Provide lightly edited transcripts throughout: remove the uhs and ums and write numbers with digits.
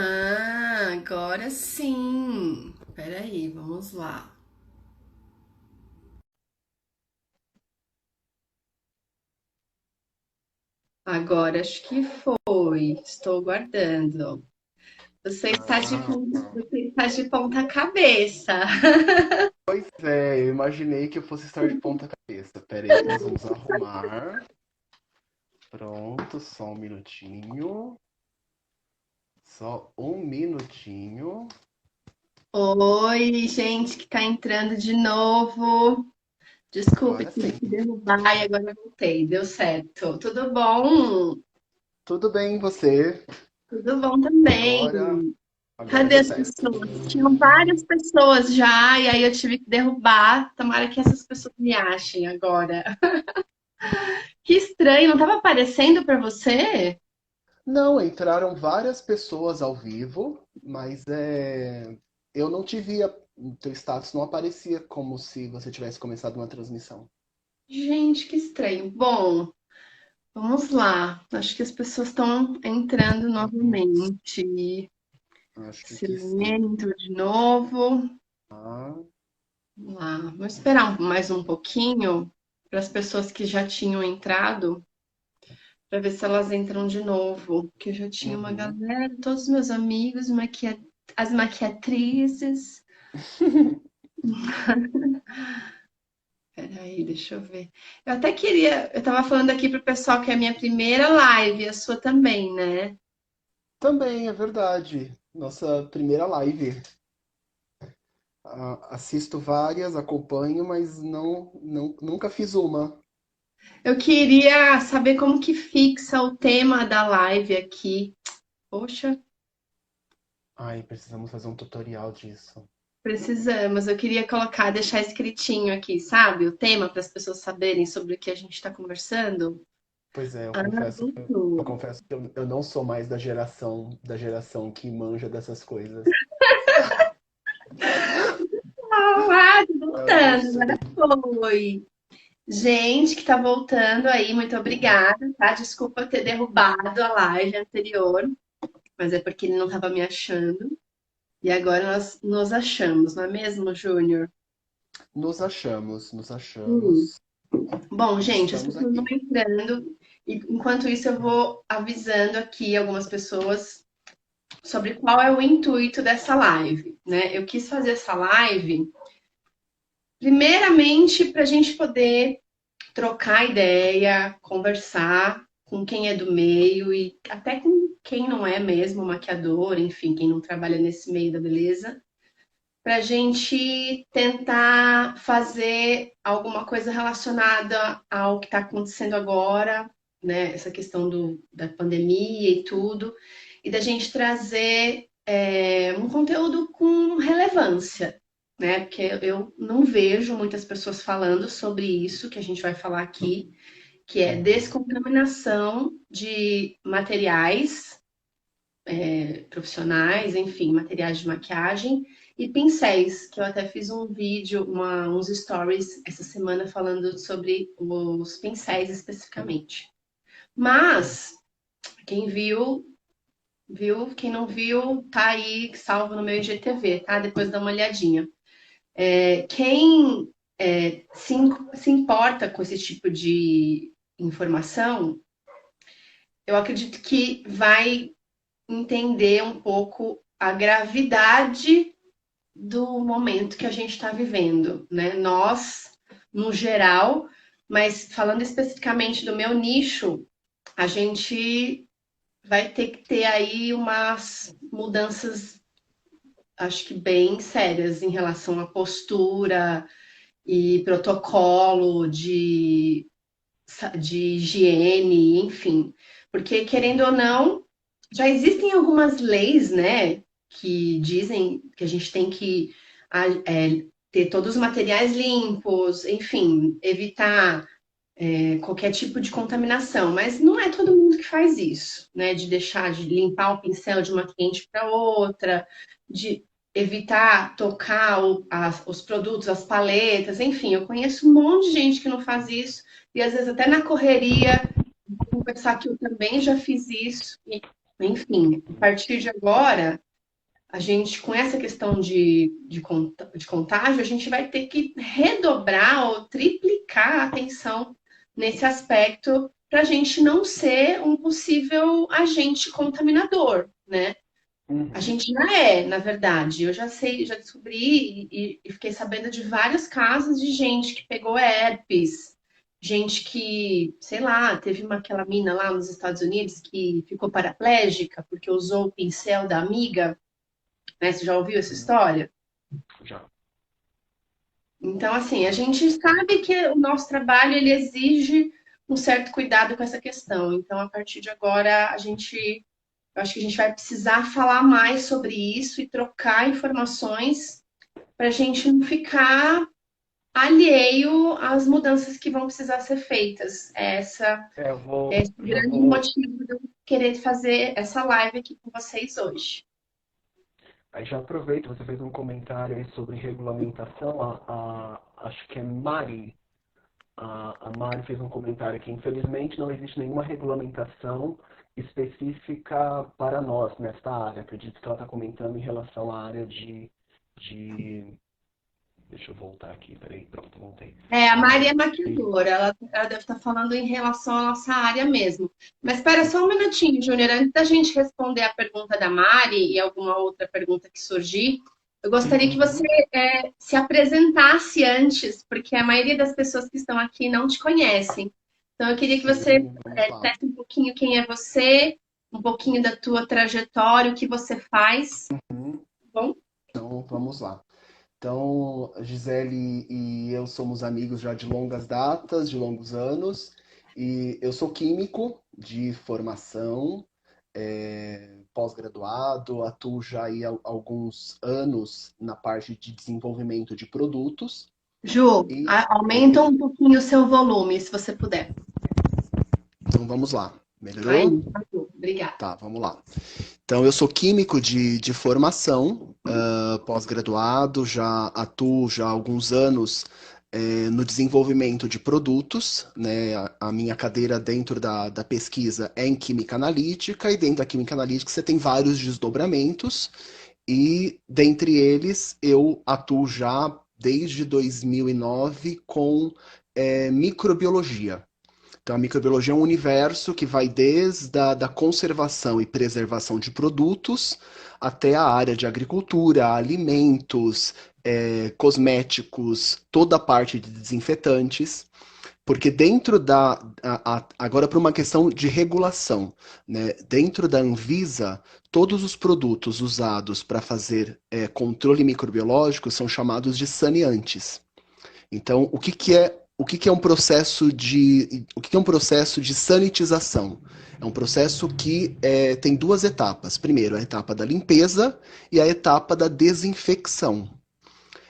Ah, agora sim. Peraí, vamos lá. Agora acho que foi. Estou guardando. Ah, Você está de ponta cabeça. pois é, eu imaginei que eu fosse estar de ponta cabeça. Pera aí que nós vamos arrumar. Pronto, só um minutinho. Só um minutinho. Oi, gente que está entrando de novo. Desculpe, Agora tive sim. que derrubar e agora eu voltei. Deu certo. Tudo bom? Tudo bem, e você? Tudo bom também. Agora, agora Cadê deu as certo. pessoas? Tinham várias pessoas já, e aí eu tive que derrubar. Tomara que essas pessoas me achem agora. Que estranho, não estava aparecendo para você? Não, entraram várias pessoas ao vivo, mas eu não te via. O teu status não aparecia como se você tivesse começado uma transmissão. Gente, que estranho. Bom, vamos lá. Acho que as pessoas estão entrando novamente. Acho que sim. Silene entrou de novo. Ah, Vamos lá. Vamos esperar mais um pouquinho para as pessoas que já tinham entrado, para ver se elas entram de novo. Que eu já tinha uma uhum. galera, todos os meus amigos, as maquiatrizes. Peraí, deixa eu ver. Eu até queria. Eu tava falando aqui pro pessoal que é a minha primeira live, a sua também, né? Também é verdade. Nossa primeira live. Assisto várias, acompanho, mas nunca fiz uma. Eu queria saber como que fixa o tema da live aqui. Poxa, Ai, precisamos fazer um tutorial disso. precisamos. Eu queria colocar, deixar escritinho aqui, sabe? O tema para as pessoas saberem sobre o que a gente está conversando. Pois é, Ana eu Voltou. confesso que eu não sou mais da geração que manja dessas coisas. Ah, tô Eu não voltando, sei. agora foi. Gente que tá voltando aí, muito obrigada, tá? Desculpa ter derrubado a live anterior, mas é porque ele não tava me achando. E agora nós nos achamos, não é mesmo, Júnior? Nos achamos, nos Hum. achamos. Bom, gente, as Estamos pessoas vão aqui. entrando e enquanto isso eu vou avisando aqui algumas pessoas sobre qual é o intuito dessa live, né? Eu quis fazer essa live primeiramente para a gente poder trocar ideia, conversar com quem é do meio e até com quem não é mesmo maquiador, enfim, quem não trabalha nesse meio da beleza, para a gente tentar fazer alguma coisa relacionada ao que está acontecendo agora, né? Essa questão da pandemia e tudo, e da gente trazer um conteúdo com relevância, né? Porque eu não vejo muitas pessoas falando sobre isso que a gente vai falar aqui, que é Uhum. descontaminação de materiais profissionais, enfim, materiais de maquiagem e pincéis, que eu até fiz um vídeo, uns stories essa semana falando sobre os pincéis especificamente. Mas quem viu, viu, quem não viu, tá aí salvo no meu IGTV, tá? Depois dá uma olhadinha. Quem se importa com esse tipo de informação, eu acredito que vai entender um pouco a gravidade do momento que a gente está vivendo, né? Nós, no geral, mas falando especificamente do meu nicho, a gente vai ter que ter aí umas mudanças, acho que bem sérias em relação à postura e protocolo de higiene, enfim. Porque, querendo ou não, já existem algumas leis, né, que dizem que a gente tem que ter todos os materiais limpos, enfim, evitar qualquer tipo de contaminação, mas não é todo mundo que faz isso, né, de deixar de limpar o pincel de uma cliente para outra, de evitar tocar os produtos, as paletas, enfim, eu conheço um monte de gente que não faz isso, e às vezes até na correria, vou confessar que eu também já fiz isso, Enfim, a partir de agora, a gente, com essa questão de contágio, a gente vai ter que redobrar ou triplicar a atenção nesse aspecto para a gente não ser um possível agente contaminador, né? A Uhum. gente já é, na verdade. Eu já sei, já descobri e fiquei sabendo de vários casos de gente que pegou herpes, gente que, sei lá, teve aquela mina lá nos Estados Unidos que ficou paraplégica porque usou o pincel da amiga, né? Você já ouviu essa Uhum. história? Já. Então, assim, a gente sabe que o nosso trabalho ele exige um certo cuidado com essa questão. Então, a partir de agora, eu acho que a gente vai precisar falar mais sobre isso e trocar informações para a gente não ficar alheio às mudanças que vão precisar ser feitas. É, Esse é o já grande vou. motivo de eu querer fazer essa live aqui com vocês hoje. Aí já aproveito, você fez um comentário aí sobre regulamentação. Acho que é Mari. A Mari fez um comentário que, infelizmente, não existe nenhuma regulamentação específica para nós nesta área. Acredito que ela está comentando em relação à área de... Deixa eu voltar aqui, peraí, pronto, voltei. É, a A Mari área é maquiadora, ela deve estar falando em relação à nossa área mesmo. Mas espera só um minutinho, Júnior, antes da gente responder a pergunta da Mari e alguma outra pergunta que surgir, eu gostaria que você Uhum. se apresentasse antes, porque a maioria das pessoas que estão aqui não te conhecem. Então, eu queria que você Sim, vamos lá. dissesse um pouquinho quem é você, um pouquinho da tua trajetória, o que você faz, Uhum. tá bom? Então, vamos lá. Então, a Gisele e eu somos amigos já de longas datas, de longos anos, e eu sou químico de formação, pós-graduado, atuo já aí há alguns anos na parte de desenvolvimento de produtos, Ju, e aumenta um pouquinho o seu volume, se você puder. então vamos lá. Aí, Melhorou? obrigada. Tá, vamos lá. Então, eu sou químico de formação, pós-graduado, já atuo já há alguns anos no desenvolvimento de produtos, né? A minha cadeira dentro da pesquisa é em química analítica, e dentro da química analítica você tem vários desdobramentos, e dentre eles eu atuo já desde 2009 com microbiologia. Então, a microbiologia é um universo que vai desde a da conservação e preservação de produtos até a área de agricultura, alimentos, cosméticos, toda a parte de desinfetantes, porque dentro agora para uma questão de regulação, né? Dentro da Anvisa, todos os produtos usados para fazer controle microbiológico são chamados de saneantes. Então, o que que é um processo de sanitização? É um processo que tem duas etapas. Primeiro, a etapa da limpeza e a etapa da desinfecção.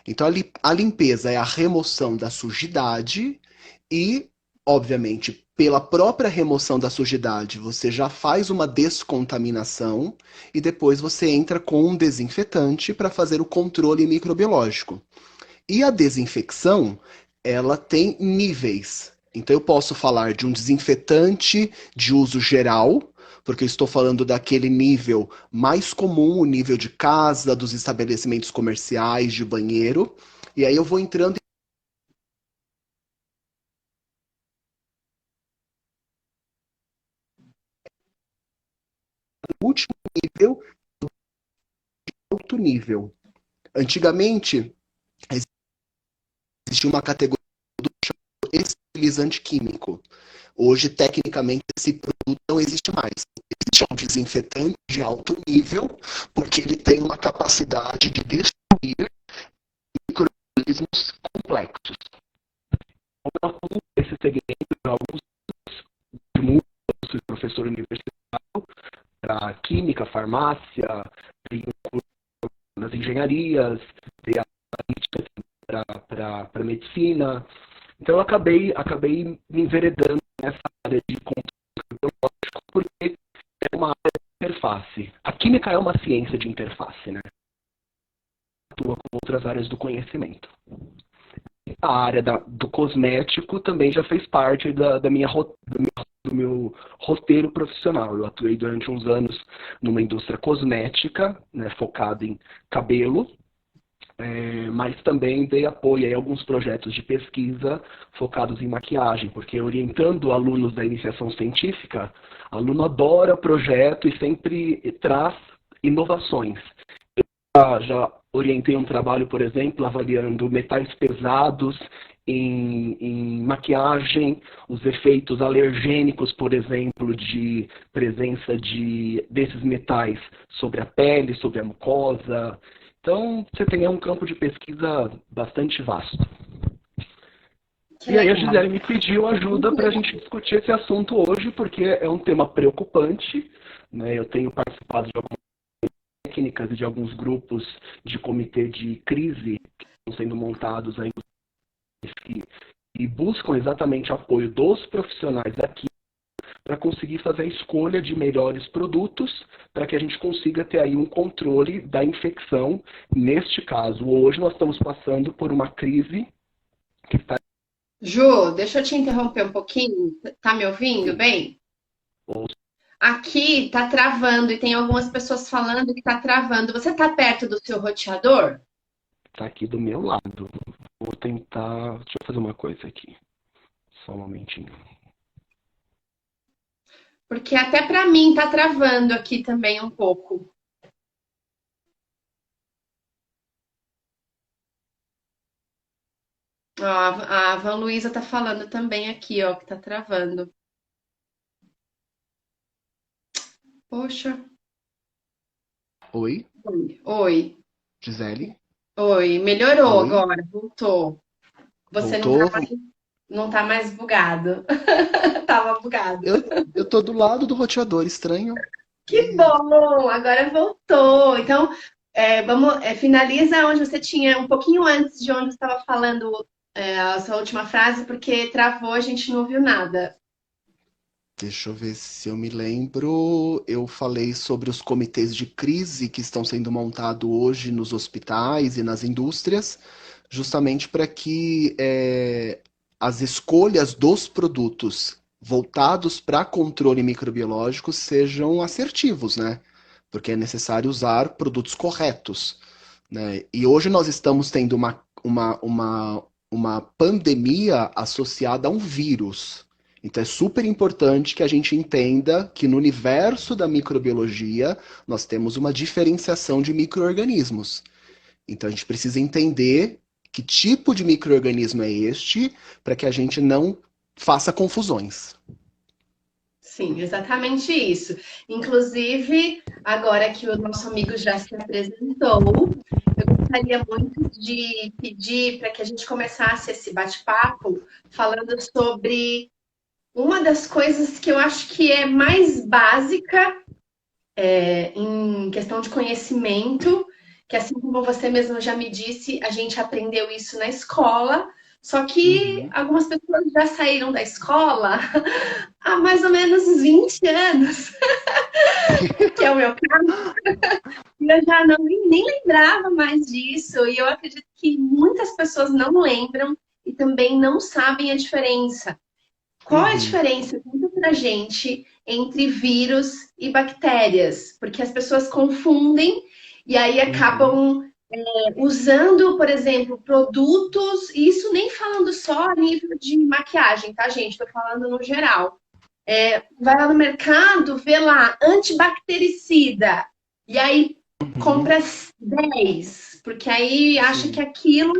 Então, a limpeza é a remoção da sujidade e, obviamente, pela própria remoção da sujidade, você já faz uma descontaminação e depois você entra com um desinfetante para fazer o controle microbiológico. E a desinfecção, ela tem níveis. Então eu posso falar de um desinfetante de uso geral, porque eu estou falando daquele nível mais comum, o nível de casa, dos estabelecimentos comerciais, de banheiro. E aí eu vou entrando no último nível, alto nível. Antigamente, existia uma categoria de esterilizante químico. Hoje, tecnicamente, esse produto não existe mais. Existe um desinfetante de alto nível, porque ele tem uma capacidade de destruir micro-organismos complexos. Então, esse segmento, alguns de muitos, eu sou professor universitário para química, farmácia, nas engenharias, para medicina. Então, eu acabei me enveredando nessa área de controle biológico, porque é uma área de interface. A química é uma ciência de interface, né? Atua com outras áreas do conhecimento. A área do cosmético também já fez parte do meu roteiro profissional. Eu atuei durante uns anos numa indústria cosmética, né, focada em cabelo, mas também dei apoio a alguns projetos de pesquisa focados em maquiagem, porque orientando alunos da iniciação científica, aluno adora projeto e sempre traz inovações. Eu já orientei um trabalho, por exemplo, avaliando metais pesados em maquiagem, os efeitos alergênicos, por exemplo, de presença desses metais sobre a pele, sobre a mucosa. Então, você tem um campo de pesquisa bastante vasto. Que E aí a legal. Gisele me pediu ajuda para a gente discutir esse assunto hoje, porque é um tema preocupante, né? Eu tenho participado de algumas técnicas e de alguns grupos de comitê de crise que estão sendo montados aí e buscam exatamente apoio dos profissionais aqui para conseguir fazer a escolha de melhores produtos para que a gente consiga ter aí um controle da infecção. Neste caso, hoje nós estamos passando por uma crise que está... Ju, deixa eu te interromper um pouquinho. Tá me ouvindo bem? Aqui tá travando e tem algumas pessoas falando que tá travando. Você tá perto do seu roteador? Está aqui do meu lado. Vou tentar... Deixa eu fazer uma coisa aqui. Só um momentinho. Porque até para mim tá travando aqui também um pouco. Ó, a Van Luísa tá falando também aqui, ó, que tá travando. Poxa. Oi, Oi. Gisele? Oi. Melhorou Oi, agora, voltou. Você voltou? não tá mais bugado. Tava bugado. Eu tô do lado do roteador, estranho. Que bom! Agora voltou. Então, vamos, finaliza onde você tinha, um pouquinho antes de onde você estava falando a sua última frase, porque travou, a gente não ouviu nada. Deixa eu ver se eu me lembro. Eu falei sobre os comitês de crise que estão sendo montados hoje nos hospitais e nas indústrias, justamente para que as escolhas dos produtos voltados para controle microbiológico sejam assertivos, né? Porque é necessário usar produtos corretos, né? E hoje nós estamos tendo uma pandemia associada a um vírus. Então é super importante que a gente entenda que no universo da microbiologia nós temos uma diferenciação de micro-organismos. Então a gente precisa entender que tipo de micro-organismo é este para que a gente não faça confusões. Sim, exatamente isso. Inclusive, agora que o nosso amigo já se apresentou, eu gostaria muito de pedir para que a gente começasse esse bate-papo falando sobre uma das coisas que eu acho que é mais básica em questão de conhecimento, que assim como você mesmo já me disse, a gente aprendeu isso na escola, só que Uhum, algumas pessoas já saíram da escola há mais ou menos 20 anos, que é o meu caso, e eu já nem lembrava mais disso, e eu acredito que muitas pessoas não lembram e também não sabem a diferença. Qual é a uhum, diferença, conta pra gente, entre vírus e bactérias? Porque as pessoas confundem e aí uhum, acabam usando, por exemplo, produtos, e isso nem falando só a nível de maquiagem, tá, gente? Estou falando no geral. Vai lá no mercado, vê lá, antibactericida, e aí uhum. compra 10, porque aí acha que Sim. aquilo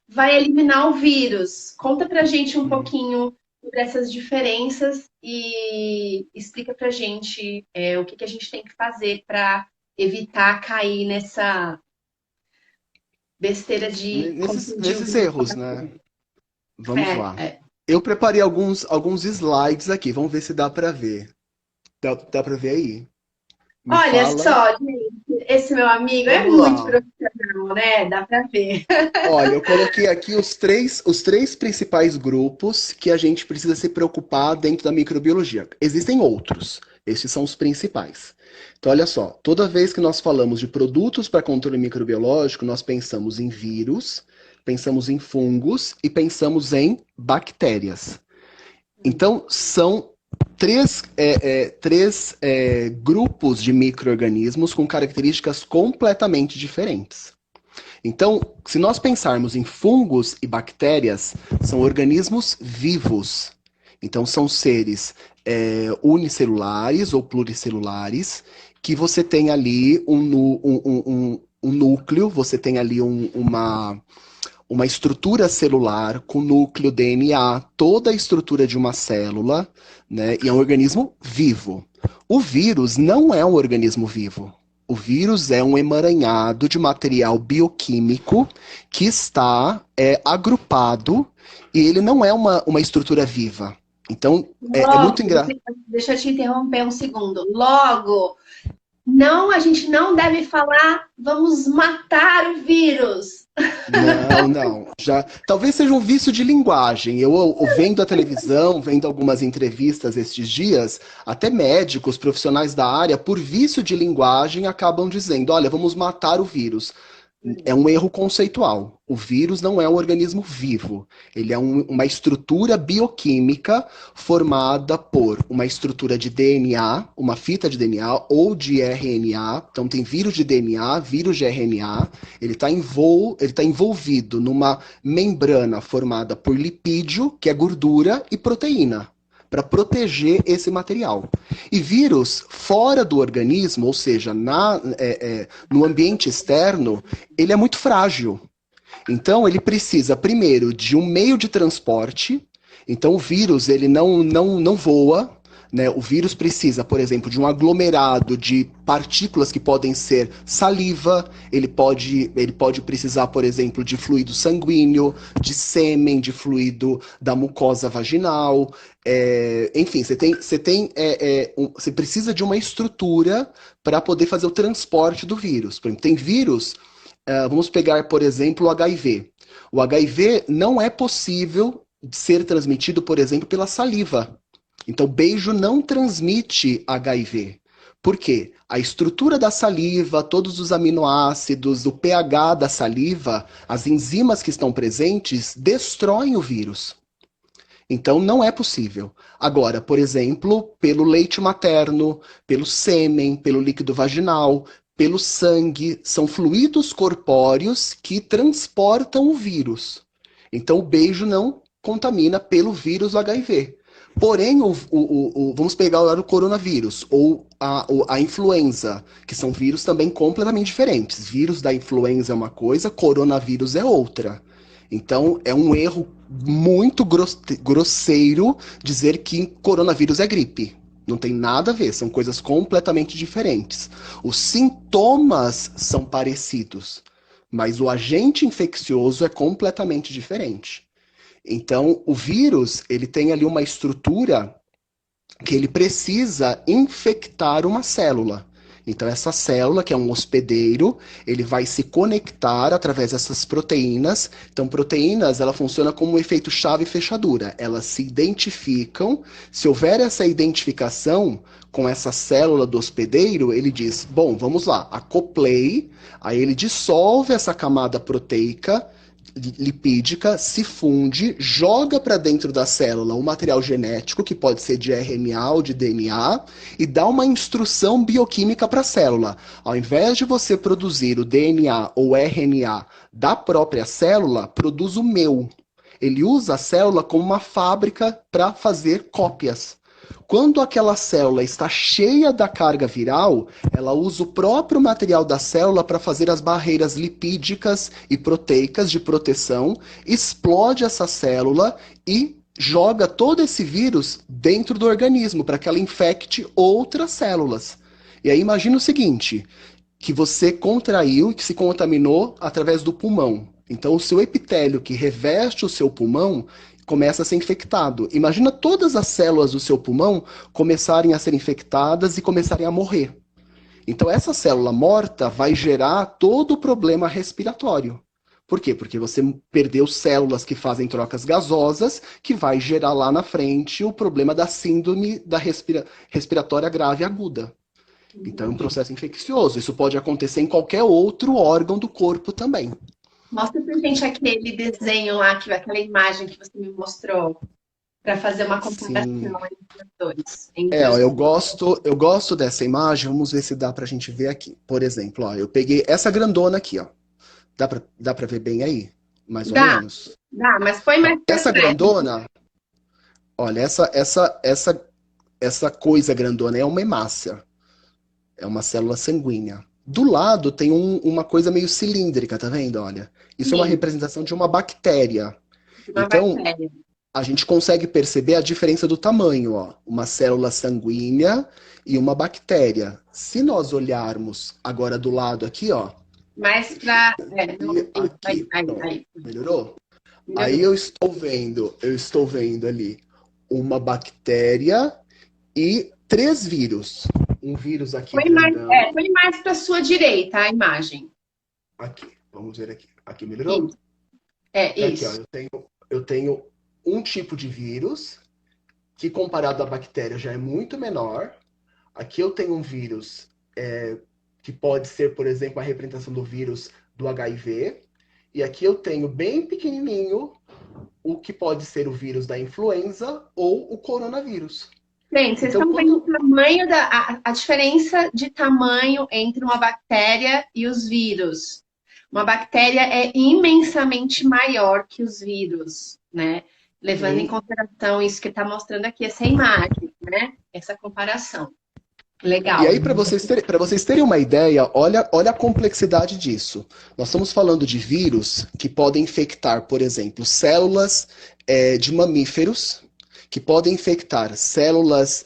vai eliminar o vírus. Conta pra gente um Uhum. pouquinho sobre essas diferenças e explica pra gente o que a gente tem que fazer para evitar cair nessa besteira de confundir o Nesses vírus com a erros, né? bactéria. Vamos É, lá. é. Eu preparei alguns slides aqui. Vamos ver se dá para ver. Dá para ver aí? Me Olha fala. só, gente, esse meu amigo é Vamos muito lá. profissional, né? Dá pra ver. Olha, eu coloquei aqui os três principais grupos que a gente precisa se preocupar dentro da microbiologia. Existem outros, esses são os principais. Então, olha só, toda vez que nós falamos de produtos para controle microbiológico, nós pensamos em vírus, pensamos em fungos e pensamos em bactérias. Então, são três grupos de micro-organismos com características completamente diferentes. Então, se nós pensarmos em fungos e bactérias, são organismos vivos. Então, são seres unicelulares ou pluricelulares, que você tem ali um núcleo, você tem ali uma estrutura celular com núcleo, DNA, toda a estrutura de uma célula, né? E é um organismo vivo. O vírus não é um organismo vivo. O vírus é um emaranhado de material bioquímico que está agrupado e ele não é uma estrutura viva. Então, é muito Logo, engraçado. deixa eu te interromper um segundo. Logo, não, a gente não deve falar, vamos matar o vírus. Não, não. Já, talvez seja um vício de linguagem. Eu vendo a televisão, vendo algumas entrevistas estes dias, até médicos, profissionais da área, por vício de linguagem, acabam dizendo: olha, vamos matar o vírus. É um erro conceitual. O vírus não é um organismo vivo. Ele é uma estrutura bioquímica formada por uma estrutura de DNA, uma fita de DNA ou de RNA. Então tem vírus de DNA, vírus de RNA. Ele está envolvido numa membrana formada por lipídio, que é gordura, e proteína, para proteger esse material. E vírus fora do organismo, ou seja, no ambiente externo, ele é muito frágil. Então, ele precisa, primeiro, de um meio de transporte. Então, o vírus ele não voa. Né? O vírus precisa, por exemplo, de um aglomerado de partículas que podem ser saliva, ele pode precisar, por exemplo, de fluido sanguíneo, de sêmen, de fluido da mucosa vaginal. Enfim, você precisa de uma estrutura para poder fazer o transporte do vírus. Por exemplo, tem vírus, vamos pegar, por exemplo, o HIV. O HIV não é possível ser transmitido, por exemplo, pela saliva. Então, beijo não transmite HIV. Por quê? A estrutura da saliva, todos os aminoácidos, o pH da saliva, as enzimas que estão presentes, destroem o vírus. Então, não é possível. Agora, por exemplo, pelo leite materno, pelo sêmen, pelo líquido vaginal, pelo sangue, são fluidos corpóreos que transportam o vírus. Então, o beijo não contamina pelo vírus do HIV. Porém, vamos pegar o coronavírus ou a influenza, que são vírus também completamente diferentes. Vírus da influenza é uma coisa, coronavírus é outra. Então, é um erro muito grosseiro dizer que coronavírus é gripe. Não tem nada a ver, são coisas completamente diferentes. Os sintomas são parecidos, mas o agente infeccioso é completamente diferente. Então, o vírus, ele tem ali uma estrutura que ele precisa infectar uma célula. Então, essa célula, que é um hospedeiro, ele vai se conectar através dessas proteínas. Então, proteínas, ela funciona como um efeito chave e fechadura. Elas se identificam. Se houver essa identificação com essa célula do hospedeiro, ele diz, bom, vamos lá, acoplei. Aí ele dissolve essa camada proteica, lipídica, se funde, joga para dentro da célula um material genético, que pode ser de RNA ou de DNA, e dá uma instrução bioquímica para a célula. Ao invés de você produzir o DNA ou RNA da própria célula, produz o meu. Ele usa a célula como uma fábrica para fazer cópias. Quando aquela célula está cheia da carga viral, ela usa o próprio material da célula para fazer as barreiras lipídicas e proteicas de proteção, explode essa célula e joga todo esse vírus dentro do organismo para que ela infecte outras células. E aí imagina o seguinte, que você contraiu e que se contaminou através do pulmão. Então o seu epitélio que reveste o seu pulmão começa a ser infectado. Imagina todas as células do seu pulmão começarem a ser infectadas e começarem a morrer. Então essa célula morta vai gerar todo o problema respiratório. Por quê? Porque você perdeu células que fazem trocas gasosas, que vai gerar lá na frente o problema da síndrome da respiratória grave aguda. Então é um processo infeccioso. Isso pode acontecer em qualquer outro órgão do corpo também. Mostra pra gente aquele desenho lá, aquela imagem que você me mostrou. para fazer uma comparação Sim. entre os dois, É, entre ó, os. eu gosto dessa imagem, vamos ver se dá pra gente ver aqui. Por exemplo, ó, eu peguei essa grandona aqui, ó. Dá pra ver bem aí? Mais ou Dá, menos? dá, mas põe Então, mais para essa frente. grandona, olha, essa coisa grandona é uma hemácia, é uma célula sanguínea. Do lado tem uma coisa meio cilíndrica, tá vendo? Olha, isso é uma Sim, representação de uma bactéria. de uma Então, bactéria. a gente consegue perceber a diferença do tamanho, ó. Uma célula sanguínea e uma bactéria. Se nós olharmos agora do lado aqui, ó, Mais para. É, e isso, aqui, pronto, aí. melhorou? Aí Melhorou. eu estou vendo ali uma bactéria e três vírus. Um vírus aqui grandão, Põe mais para sua direita a imagem. aqui. Vamos ver aqui. Aqui melhorou? Isso, é É aqui, ó. isso. Eu tenho um tipo de vírus que comparado à bactéria já é muito menor. Aqui eu tenho um vírus que pode ser, por exemplo, a representação do vírus do HIV. E aqui eu tenho bem pequenininho o que pode ser o vírus da influenza ou o coronavírus. Gente, vocês Então, estão vendo o quando. tamanho a diferença de tamanho entre uma bactéria e os vírus. Uma bactéria é imensamente maior que os vírus, né? Levando em Sim. consideração isso que está mostrando aqui, essa imagem, né? Essa comparação. E Legal. aí, para vocês terem uma ideia, olha a complexidade disso. Nós estamos falando de vírus que podem infectar, por exemplo, células de mamíferos, que podem infectar células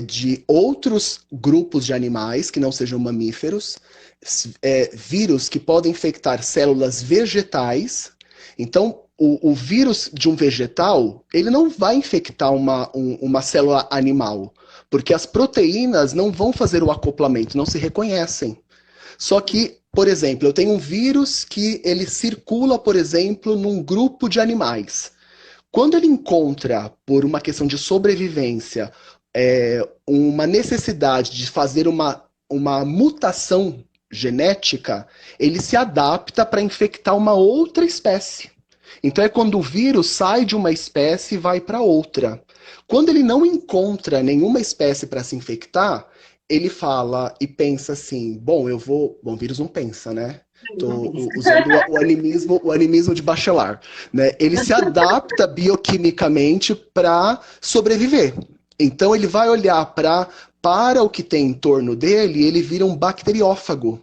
de outros grupos de animais que não sejam mamíferos, vírus que podem infectar células vegetais. Então, o vírus de um vegetal, ele não vai infectar uma célula animal, porque as proteínas não vão fazer o acoplamento, não se reconhecem. Só que, por exemplo, eu tenho um vírus que ele circula, por exemplo, num grupo de animais. Quando ele encontra, por uma questão de sobrevivência, uma necessidade de fazer uma mutação genética, ele se adapta para infectar uma outra espécie. Então é quando o vírus sai de uma espécie e vai para outra. Quando ele não encontra nenhuma espécie para se infectar, ele fala e pensa assim: bom, eu vou. Bom, o vírus não pensa, né? Estou usando o animismo de Bachelard, né? Ele se adapta bioquimicamente para sobreviver. Então ele vai olhar para o que tem em torno dele e ele vira um bacteriófago.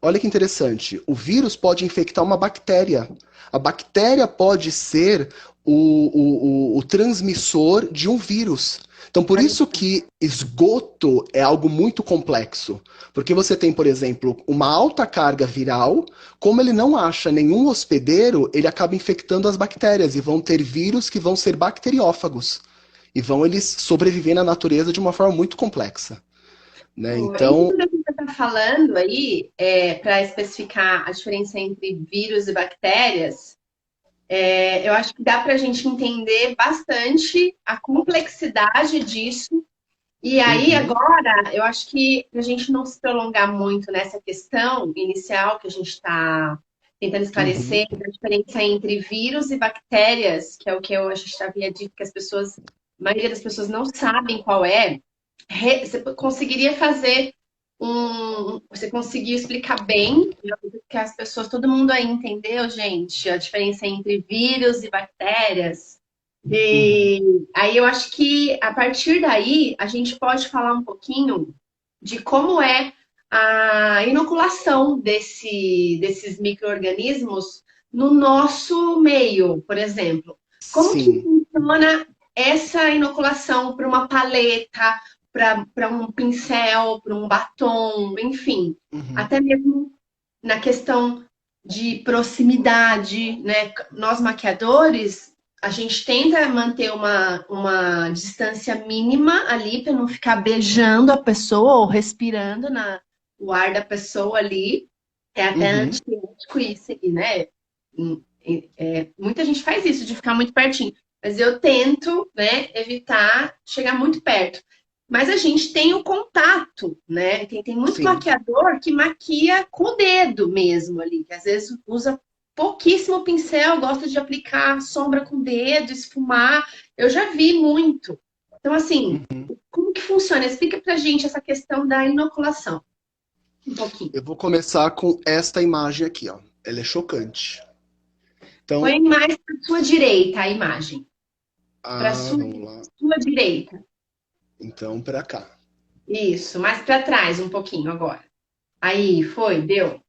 Olha que interessante. O vírus pode infectar uma bactéria. A bactéria pode ser o transmissor de um vírus. Então, por isso que esgoto é algo muito complexo. Porque você tem, por exemplo, uma alta carga viral, como ele não acha nenhum hospedeiro, ele acaba infectando as bactérias e vão ter vírus que vão ser bacteriófagos. E vão eles sobreviver na natureza de uma forma muito complexa. Né? Isso Então, tudo que você está falando aí, para especificar a diferença entre vírus e bactérias, eu acho que dá para a gente entender bastante a complexidade disso. E aí, uhum, agora, eu acho que para a gente não se prolongar muito nessa questão inicial que a gente está tentando uhum, esclarecer, da diferença entre vírus e bactérias, que é o que a gente havia dito que a maioria das pessoas não sabem qual é. Você conseguiria fazer você conseguiu explicar bem, eu acredito que as pessoas, todo mundo aí entendeu, gente, a diferença entre vírus e bactérias. uhum. E aí eu acho que a partir daí a gente pode falar um pouquinho de como é a inoculação desses micro-organismos no nosso meio, por exemplo. Como que Sim. funciona essa inoculação para uma paleta, para um pincel, para um batom, enfim, Uhum. até mesmo na questão de proximidade, né? Nós maquiadores, a gente tenta manter uma distância mínima ali para não ficar beijando a pessoa ou respirando o ar da pessoa ali. É até Uhum. antiético isso aí, né? Muita gente faz isso, de ficar muito pertinho. Mas eu tento, né, evitar chegar muito perto. Mas a gente tem o contato, né? Tem muito Sim. maquiador que maquia com o dedo mesmo ali, que às vezes usa pouquíssimo pincel, gosto de aplicar sombra com o dedo, esfumar. Eu já vi muito. Então, assim, Uhum. como que funciona? Explica pra gente essa questão da inoculação, um pouquinho. Eu vou começar com esta imagem aqui, ó. Ela é chocante. Põe Então, mais para sua direita a imagem. Para vamos lá. sua direita. Então, pra cá. Isso, mais para trás um pouquinho agora. Aí, foi, deu.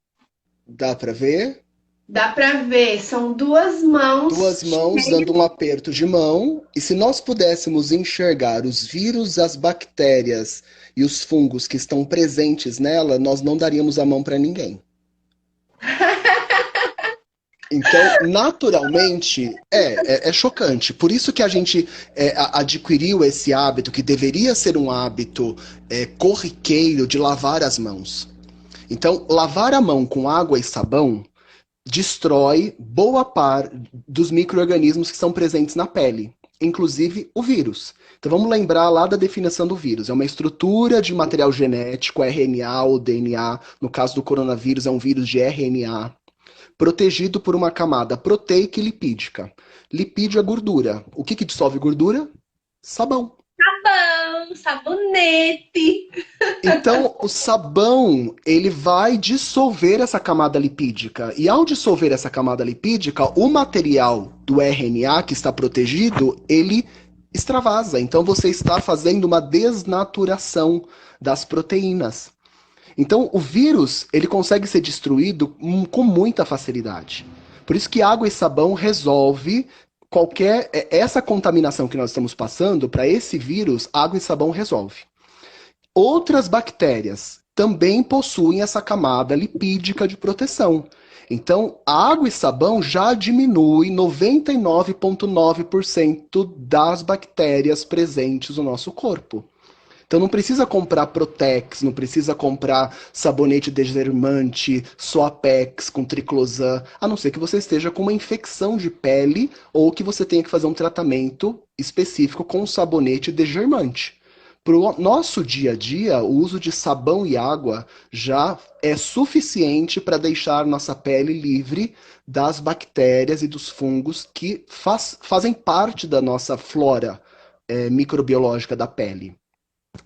Dá pra ver? Dá para ver, são duas mãos Duas mãos cheias. dando um aperto de mão, e se nós pudéssemos enxergar os vírus, as bactérias e os fungos que estão presentes nela, nós não daríamos a mão para ninguém. Então, naturalmente, é chocante. Por isso que a gente adquiriu esse hábito, que deveria ser um hábito corriqueiro de lavar as mãos. Então, lavar a mão com água e sabão destrói boa parte dos micro-organismos que estão presentes na pele, inclusive o vírus. Então vamos lembrar lá da definição do vírus. É uma estrutura de material genético, RNA ou DNA. No caso do coronavírus, é um vírus de RNA, protegido por uma camada proteica e lipídica. Lipídio é gordura. O que dissolve gordura? Sabão. Sabonete. Então, o sabão, ele vai dissolver essa camada lipídica. E ao dissolver essa camada lipídica, o material do RNA que está protegido, ele extravasa. Então, você está fazendo uma desnaturação das proteínas. Então, o vírus, ele consegue ser destruído com muita facilidade. Por isso que água e sabão resolve essa contaminação que nós estamos passando para esse vírus, água e sabão resolve. Outras bactérias também possuem essa camada lipídica de proteção. Então, a água e sabão já diminui 99,9% das bactérias presentes no nosso corpo. Então não precisa comprar Protex, não precisa comprar sabonete desgermante, Soapex com triclosan, a não ser que você esteja com uma infecção de pele ou que você tenha que fazer um tratamento específico com sabonete desgermante. Para o nosso dia a dia, o uso de sabão e água já é suficiente para deixar nossa pele livre das bactérias e dos fungos que fazem parte da nossa flora microbiológica da pele.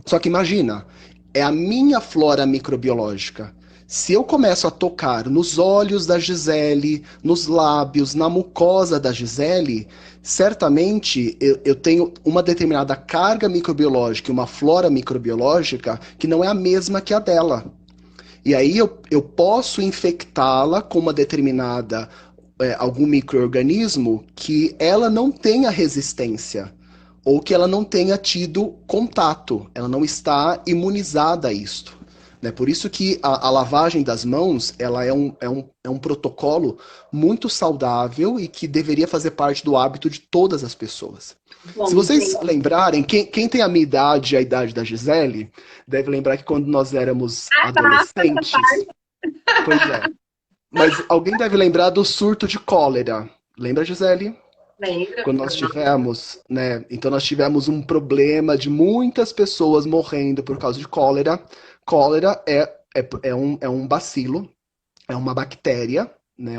Só que imagina, é a minha flora microbiológica. Se eu começo a tocar nos olhos da Gisele, nos lábios, na mucosa da Gisele, certamente eu tenho uma determinada carga microbiológica, uma flora microbiológica que não é a mesma que a dela. E aí eu posso infectá-la com uma determinada, algum micro-organismo que ela não tenha resistência ou que ela não tenha tido contato, ela não está imunizada a isto. Né? Por isso que a lavagem das mãos ela é um protocolo muito saudável e que deveria fazer parte do hábito de todas as pessoas. Bom, Se vocês gente. lembrarem, quem tem a minha idade e a idade da Gisele, deve lembrar que quando nós éramos adolescentes... Pois é. Mas alguém deve lembrar do surto de cólera. Lembra, Gisele? Lembra? Quando nós tivemos, né? Então nós tivemos um problema de muitas pessoas morrendo por causa de cólera. Cólera é um bacilo, é uma bactéria, né?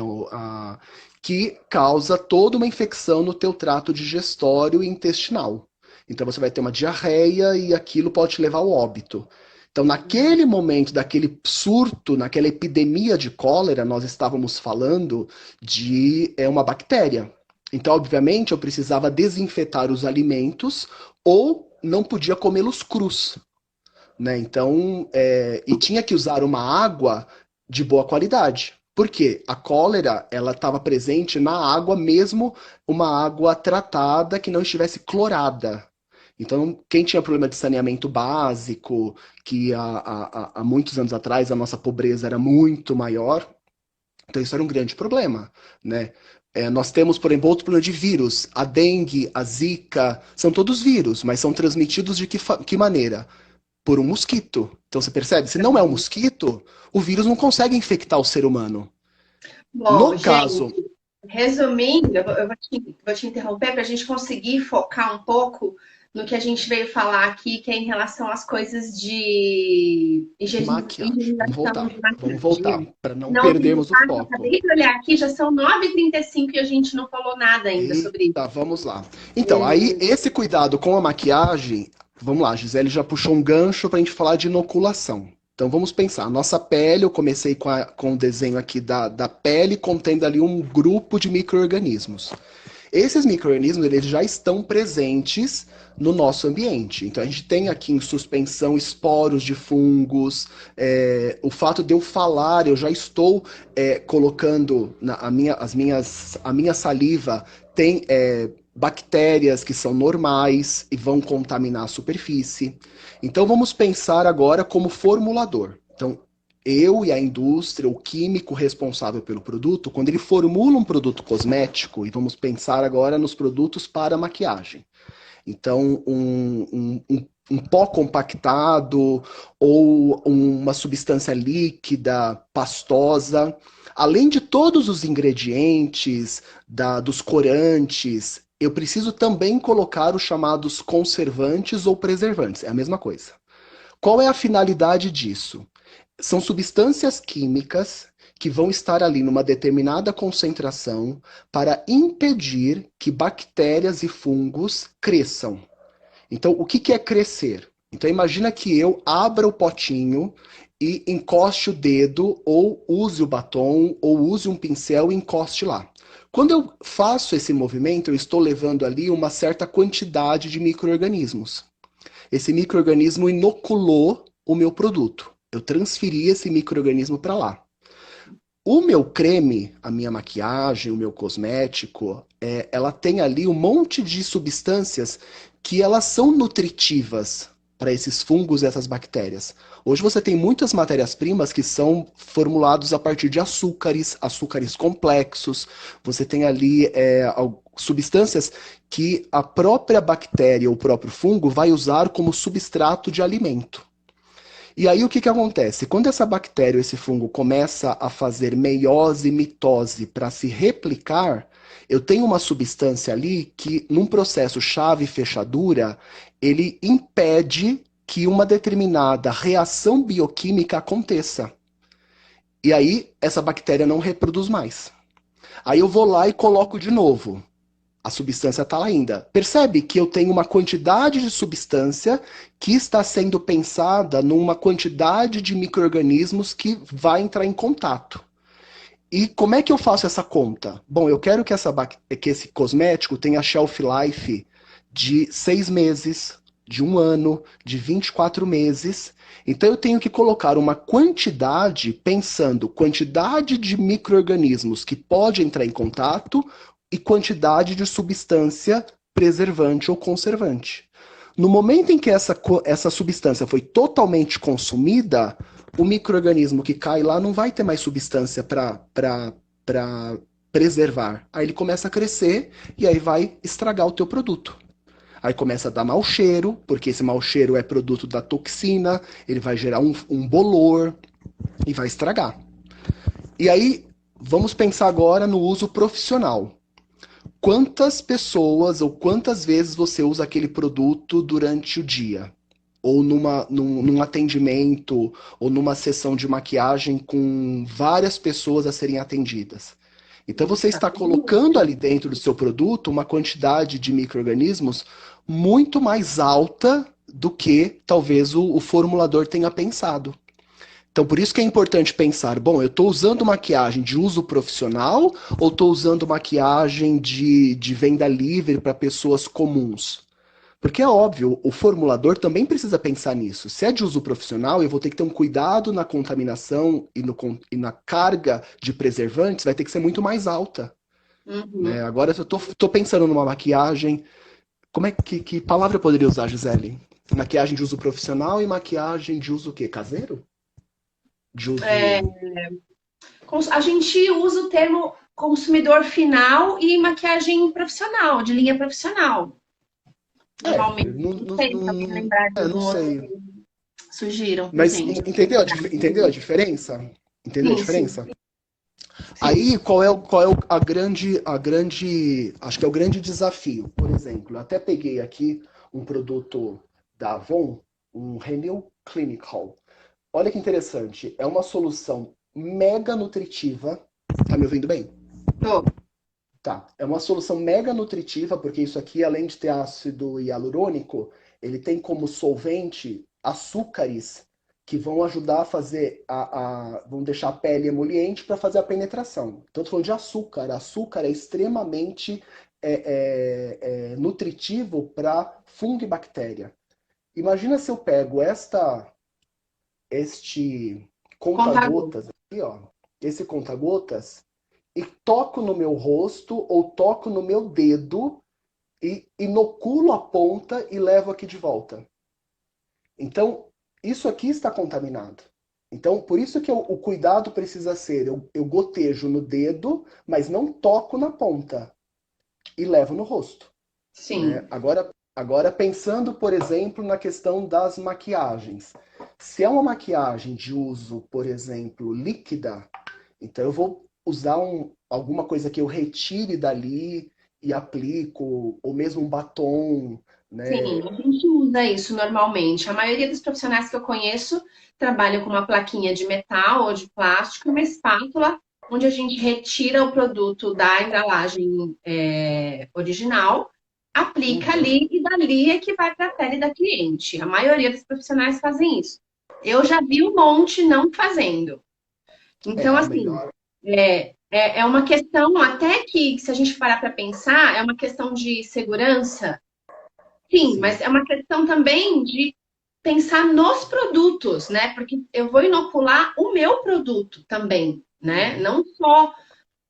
Que causa toda uma infecção no teu trato digestório e intestinal. Então você vai ter uma diarreia e aquilo pode te levar ao óbito. Então, naquele momento, daquele surto, naquela epidemia de cólera, nós estávamos falando de uma bactéria. Então, obviamente, eu precisava desinfetar os alimentos ou não podia comê-los crus. Né? Então, e tinha que usar uma água de boa qualidade. Por quê? A cólera ela estava presente na água, mesmo uma água tratada que não estivesse clorada. Então, quem tinha problema de saneamento básico, que há muitos anos atrás a nossa pobreza era muito maior, então isso era um grande problema, né? Nós temos, por exemplo, outro problema de vírus. A dengue, a zika, são todos vírus, mas são transmitidos de que maneira? Por um mosquito. Então você percebe? Se não é um mosquito, o vírus não consegue infectar o ser humano. Bom, No gente, caso... resumindo, eu vou te interromper para a gente conseguir focar um pouco no que a gente veio falar aqui, que é em relação às coisas de Maquiagem. higienização de Vamos voltar, maquiagem. para não Não ouvi perdermos o falar, eu foco. acabei de olhar aqui, já são 9h35 e a gente não falou nada ainda sobre isso. Eita, vamos lá. Então, aí esse cuidado com a maquiagem, vamos lá, a Gisele já puxou um gancho para a gente falar de inoculação. Então vamos pensar, nossa pele, eu comecei com o desenho aqui da pele, contendo ali um grupo de micro-organismos. Esses micro-organismos, eles já estão presentes no nosso ambiente. Então a gente tem aqui em suspensão esporos de fungos, o fato de eu falar, eu já estou colocando a minha saliva tem bactérias que são normais e vão contaminar a superfície. Então vamos pensar agora como formulador. Então, eu e a indústria, o químico responsável pelo produto, quando ele formula um produto cosmético, e vamos pensar agora nos produtos para maquiagem. Então, um pó compactado ou uma substância líquida, pastosa, além de todos os ingredientes, dos corantes, eu preciso também colocar os chamados conservantes ou preservantes. É a mesma coisa. Qual é a finalidade disso? São substâncias químicas que vão estar ali numa determinada concentração para impedir que bactérias e fungos cresçam. Então, o que é crescer? Então, imagina que eu abra o potinho e encoste o dedo, ou use o batom, ou use um pincel e encoste lá. Quando eu faço esse movimento, eu estou levando ali uma certa quantidade de micro-organismos. Esse micro-organismo inoculou o meu produto. Eu transferi esse micro-organismo para lá. O meu creme, a minha maquiagem, o meu cosmético, ela tem ali um monte de substâncias que elas são nutritivas para esses fungos e essas bactérias. Hoje você tem muitas matérias-primas que são formulados a partir de açúcares complexos. Você tem ali substâncias que a própria bactéria ou o próprio fungo vai usar como substrato de alimento. E aí o que acontece? Quando essa bactéria ou esse fungo começa a fazer meiose e mitose para se replicar, eu tenho uma substância ali que, num processo chave e fechadura, ele impede que uma determinada reação bioquímica aconteça. E aí essa bactéria não reproduz mais. Aí eu vou lá e coloco de novo. A substância está lá ainda. Percebe que eu tenho uma quantidade de substância que está sendo pensada numa quantidade de micro-organismos que vai entrar em contato. E como é que eu faço essa conta? Bom, eu quero que esse cosmético tenha shelf life de 6 meses, de 1 ano, de 24 meses. Então eu tenho que colocar uma quantidade, pensando quantidade de micro-organismos que pode entrar em contato, e quantidade de substância preservante ou conservante. No momento em que essa substância foi totalmente consumida, o micro-organismo que cai lá não vai ter mais substância para preservar. Aí ele começa a crescer e aí vai estragar o teu produto. Aí começa a dar mau cheiro, porque esse mau cheiro é produto da toxina, ele vai gerar um bolor e vai estragar. E aí, vamos pensar agora no uso profissional. Quantas pessoas ou quantas vezes você usa aquele produto durante o dia? Ou num atendimento, ou numa sessão de maquiagem com várias pessoas a serem atendidas. Então você está colocando ali dentro do seu produto uma quantidade de micro-organismos muito mais alta do que talvez o formulador tenha pensado. Então, por isso que é importante pensar, bom, eu estou usando maquiagem de uso profissional ou estou usando maquiagem de venda livre para pessoas comuns? Porque é óbvio, o formulador também precisa pensar nisso. Se é de uso profissional, eu vou ter que ter um cuidado na contaminação e na carga de preservantes, vai ter que ser muito mais alta. Né? Agora, se eu estou pensando numa maquiagem, que palavra eu poderia usar, Gisele? Maquiagem de uso profissional e maquiagem de uso o quê? Caseiro? De uso... A gente usa o termo consumidor final e maquiagem profissional, de linha profissional. Normalmente. Não sei se alguém lembrar de algum outro que surgiram. Mas entendeu a diferença? Entendeu a diferença? Sim. Aí, qual é acho que é o grande desafio. Por exemplo, eu até peguei aqui um produto da Avon, um Renew Clinical. Olha que interessante, é uma solução mega nutritiva. Tá me ouvindo bem? Tô. Tá. É uma solução mega nutritiva, porque isso aqui, além de ter ácido hialurônico, ele tem como solvente açúcares que vão ajudar a fazer vão deixar a pele emoliente para fazer a penetração. Então, tô falando de açúcar. Açúcar é extremamente nutritivo para fungo e bactéria. Imagina se eu pego este Conta-gota. conta-gotas aqui, ó, esse conta-gotas, e toco no meu rosto ou toco no meu dedo e inoculo a ponta e levo aqui de volta. Então, isso aqui está contaminado. Então, por isso que o cuidado precisa ser, eu gotejo no dedo, mas não toco na ponta e levo no rosto. Né? Sim. Agora, pensando, por exemplo, na questão das maquiagens. Se é uma maquiagem de uso, por exemplo, líquida, então eu vou usar alguma coisa que eu retire dali e aplico, ou mesmo um batom, Sim, né? a gente usa isso normalmente. A maioria dos profissionais que eu conheço trabalham com uma plaquinha de metal ou de plástico e uma espátula, onde a gente retira o produto da embalagem original, aplica Uhum. ali e dali é que vai para a pele da cliente. A maioria dos profissionais fazem isso. Eu já vi um monte não fazendo. Então, A assim, melhor. é uma questão, até que, se a gente parar para pensar, é uma questão de segurança. Sim, Sim. mas é uma questão também de pensar nos produtos, né? Porque eu vou inocular o meu produto também, né? Uhum. Não só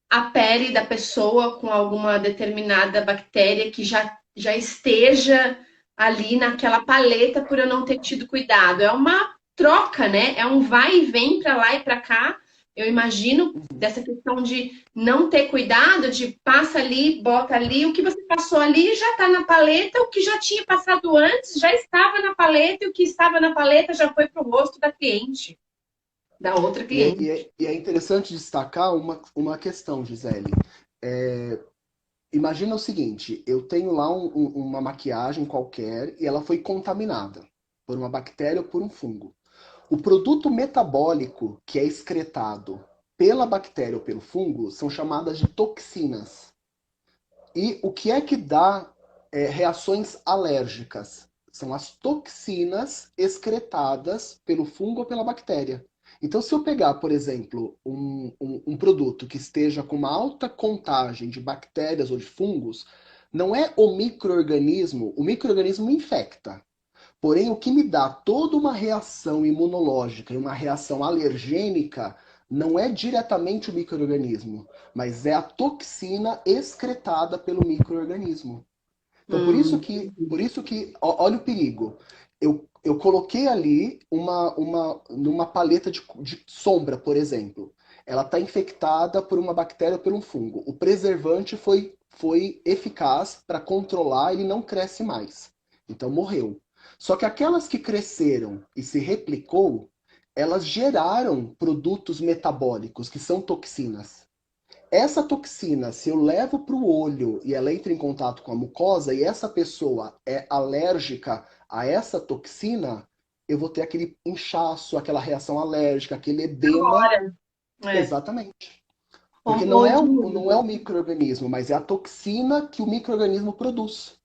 a pele da pessoa com alguma determinada bactéria que já esteja ali naquela paleta por eu não ter tido cuidado. É uma troca, né? É um vai e vem para lá e para cá. Eu imagino Uhum. dessa questão de não ter cuidado, de passa ali, bota ali, o que você passou ali já está na paleta, o que já tinha passado antes já estava na paleta, e o que estava na paleta já foi para o rosto da cliente, da outra E é, cliente. e é- e é interessante destacar uma questão, Gisele. É, imagina o seguinte, eu tenho lá uma maquiagem qualquer e ela foi contaminada por uma bactéria ou por um fungo. O produto metabólico que é excretado pela bactéria ou pelo fungo são chamadas de toxinas. E o que é que dá reações alérgicas? São as toxinas excretadas pelo fungo ou pela bactéria. Então, se eu pegar, por exemplo, um produto que esteja com uma alta contagem de bactérias ou de fungos, não é o microorganismo infecta. Porém, o que me dá toda uma reação imunológica e uma reação alergênica não é diretamente o microorganismo, mas é a toxina excretada pelo microorganismo. Então, Entendi. olha o perigo. Eu coloquei ali numa paleta de sombra, por exemplo. Ela está infectada por uma bactéria ou por um fungo. O preservante foi eficaz para controlar, ele não cresce mais. Então, morreu. Só que aquelas que cresceram e se replicou, elas geraram produtos metabólicos, que são toxinas. Essa toxina, se eu levo para o olho e ela entra em contato com a mucosa e essa pessoa é alérgica a essa toxina, eu vou ter aquele inchaço, aquela reação alérgica, aquele edema. É, Exatamente. Porque ou não é o micro-organismo, mas é a toxina que o micro-organismo produz.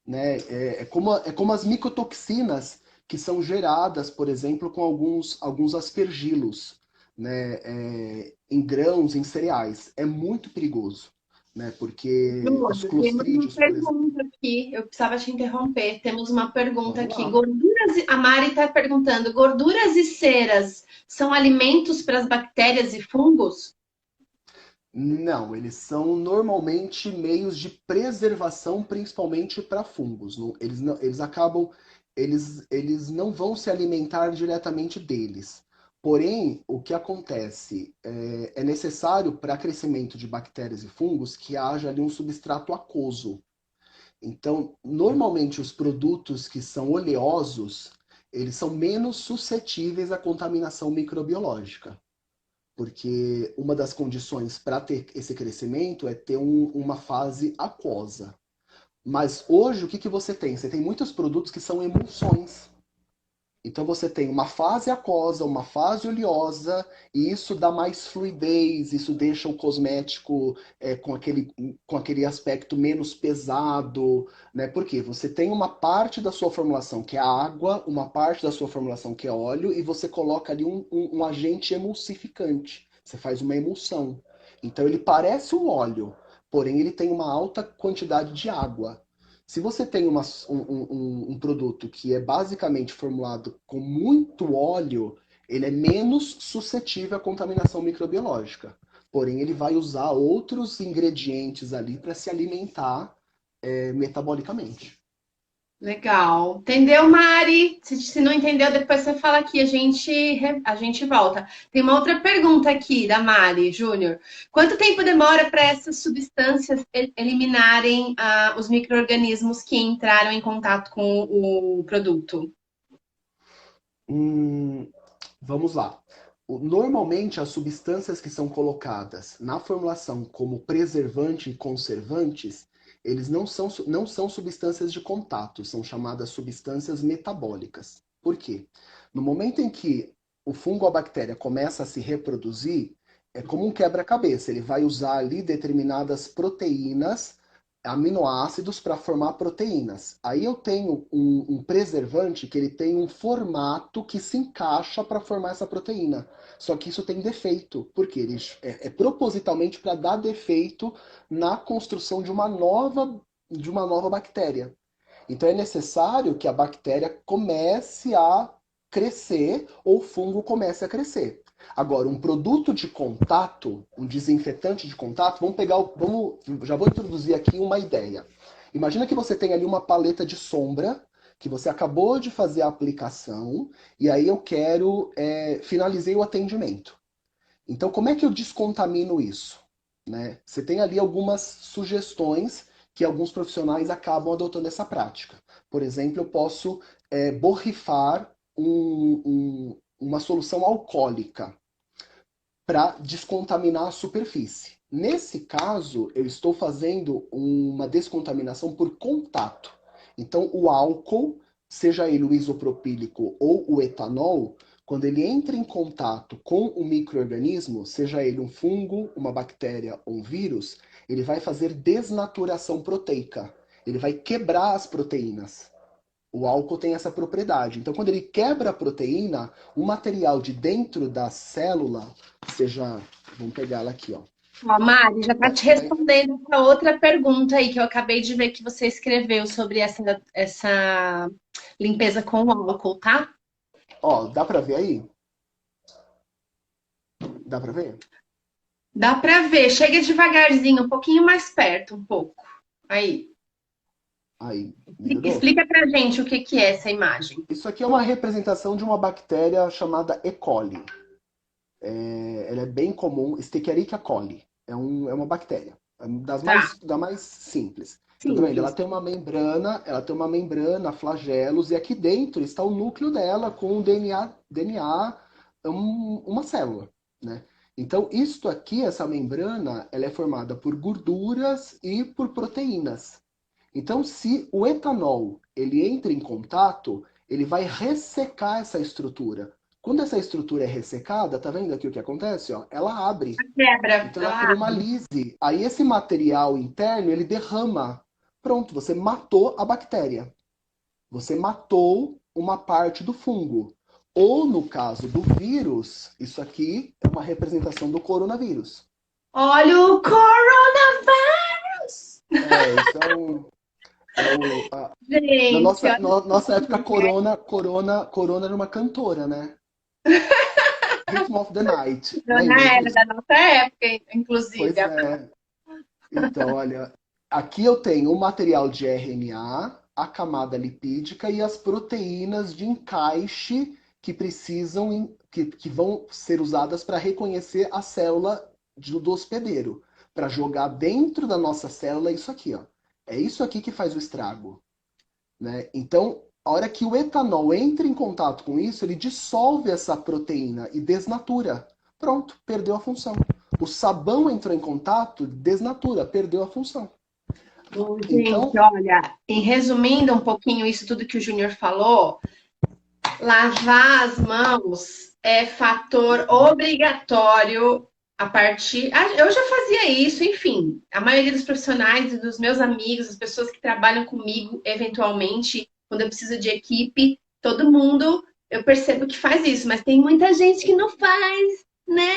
Né? É como as micotoxinas que são geradas, por exemplo, com alguns aspergilos, né? Em grãos, em cereais. É muito perigoso, né? Porque os Júlio, temos uma clostrídeos, por exemplo. pergunta aqui. Eu precisava te interromper. Temos uma pergunta Vamos aqui. lá. A Mari está perguntando: gorduras e ceras são alimentos para as bactérias e fungos? Não, eles são normalmente meios de preservação, principalmente para fungos. Eles acabam, eles não vão se alimentar diretamente deles. Porém, o que acontece é necessário para crescimento de bactérias e fungos que haja ali um substrato aquoso. Então, normalmente os produtos que são oleosos, eles são menos suscetíveis à contaminação microbiológica. Porque uma das condições para ter esse crescimento é ter uma fase aquosa. Mas hoje, o que você tem? Você tem muitos produtos que são emulsões. Então você tem uma fase aquosa, uma fase oleosa, e isso dá mais fluidez, isso deixa o cosmético com aquele aspecto menos pesado, né? Porque você tem uma parte da sua formulação que é água, uma parte da sua formulação que é óleo, e você coloca ali um agente emulsificante. Você faz uma emulsão. Então ele parece um óleo, porém ele tem uma alta quantidade de água. Se você tem um produto que é basicamente formulado com muito óleo, ele é menos suscetível à contaminação microbiológica. Porém, ele vai usar outros ingredientes ali para se alimentar metabolicamente. Legal. Entendeu, Mari? Se não entendeu, depois você fala aqui, a gente volta. Tem uma outra pergunta aqui da Mari Júnior. Quanto tempo demora para essas substâncias eliminarem os micro-organismos que entraram em contato com o produto? Vamos lá. Normalmente, as substâncias que são colocadas na formulação como preservante e conservantes, eles não são substâncias de contato, são chamadas substâncias metabólicas. Por quê? No momento em que o fungo ou a bactéria começa a se reproduzir, é como um quebra-cabeça. Ele vai usar ali determinadas proteínas, aminoácidos para formar proteínas. Aí eu tenho um preservante que ele tem um formato que se encaixa para formar essa proteína. Só que isso tem defeito, porque ele é propositalmente para dar defeito na construção de uma nova bactéria. Então é necessário que a bactéria comece a crescer ou o fungo comece a crescer. Agora, um produto de contato, um desinfetante de contato, já vou introduzir aqui uma ideia. Imagina que você tem ali uma paleta de sombra, que você acabou de fazer a aplicação, e aí eu finalizei o atendimento. Então, como é que eu descontamino isso? Né? Você tem ali algumas sugestões que alguns profissionais acabam adotando essa prática. Por exemplo, eu posso borrifar uma solução alcoólica para descontaminar a superfície. Nesse caso, eu estou fazendo uma descontaminação por contato. Então, o álcool, seja ele o isopropílico ou o etanol, quando ele entra em contato com o micro-organismo, seja ele um fungo, uma bactéria ou um vírus, ele vai fazer desnaturação proteica. Ele vai quebrar as proteínas. O álcool tem essa propriedade. Então, quando ele quebra a proteína, o material de dentro da célula, seja, vamos pegar ela aqui, ó. Ó, Mari, já está te respondendo essa outra pergunta aí que eu acabei de ver que você escreveu sobre essa limpeza com álcool, tá? Ó, dá para ver aí? Dá para ver? Dá para ver. Chega devagarzinho, um pouquinho mais perto, um pouco. Aí. Aí, melhorou? Explica pra gente o que que é essa imagem. Isso aqui é uma representação de uma bactéria chamada E. coli. Ela é bem comum, Escherichia coli. É uma bactéria, Tá, da mais simples. Então, tá vendo? simples. Ela tem uma membrana, flagelos, e aqui dentro está o núcleo dela com o DNA, uma célula, né? Então, isto aqui, essa membrana, ela é formada por gorduras e por proteínas. Então, se o etanol ele entra em contato, ele vai ressecar essa estrutura. Quando essa estrutura é ressecada, tá vendo aqui o que acontece? Ó? Ela abre. Quebra. Então ela cria uma lise. Aí esse material interno, ele derrama. Pronto, você matou a bactéria. Você matou uma parte do fungo. Ou no caso do vírus, isso aqui é uma representação do coronavírus. Olha o coronavírus! Isso é um. Na Gente, olha, nossa época, Corona era uma cantora, né? Rhythm of the Night. na Lembra era disso? da nossa época, inclusive. Pois é. Então, olha, aqui eu tenho o material de RNA, a camada lipídica e as proteínas de encaixe que que vão ser usadas para reconhecer a célula do hospedeiro, para jogar dentro da nossa célula isso aqui, ó. É isso aqui que faz o estrago, né? Então, a hora que o etanol entra em contato com isso, ele dissolve essa proteína e desnatura. Pronto, perdeu a função. O sabão entrou em contato, desnatura, perdeu a função. Bom, gente, Então, olha, em resumindo um pouquinho isso tudo que o Júnior falou, lavar as mãos é fator obrigatório a partir. Eu já fazia isso, enfim. A maioria dos profissionais e dos meus amigos, as pessoas que trabalham comigo, eventualmente, quando eu preciso de equipe, todo mundo eu percebo que faz isso, mas tem muita gente que não faz, né?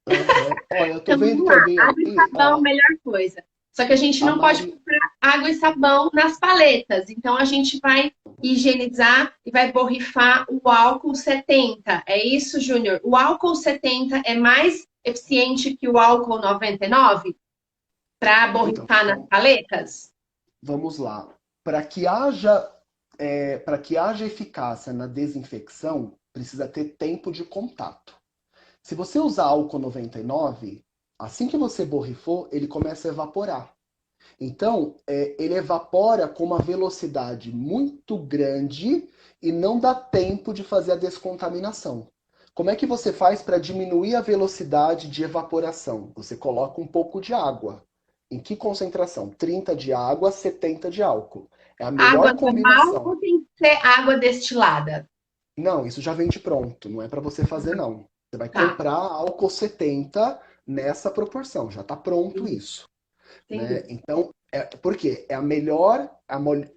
aham. Olha, eu tô Então vendo vamos lá, também água e aqui, sabão, ó, melhor coisa. Só que a gente a não pode Mari. comprar água e sabão nas paletas. Então a gente vai higienizar e vai borrifar o álcool 70. É isso, Júnior? O álcool 70 é mais eficiente que o álcool 99 para Então, borrifar nas paletas? vamos lá. Para que haja, para que haja eficácia na desinfecção, precisa ter tempo de contato. Se você usar álcool 99, assim que você borrifou, ele começa a evaporar. Então, ele evapora com uma velocidade muito grande e não dá tempo de fazer a descontaminação. Como é que você faz para diminuir a velocidade de evaporação? Você coloca um pouco de água. Em que concentração? 30 de água, 70 de álcool. É a Água melhor normal combinação. ou tem que ser água destilada? Não, isso já vende pronto, não é para você fazer não. Você vai Tá, comprar álcool 70 nessa proporção, já está pronto isso, né? entendi. Então, por quê? É a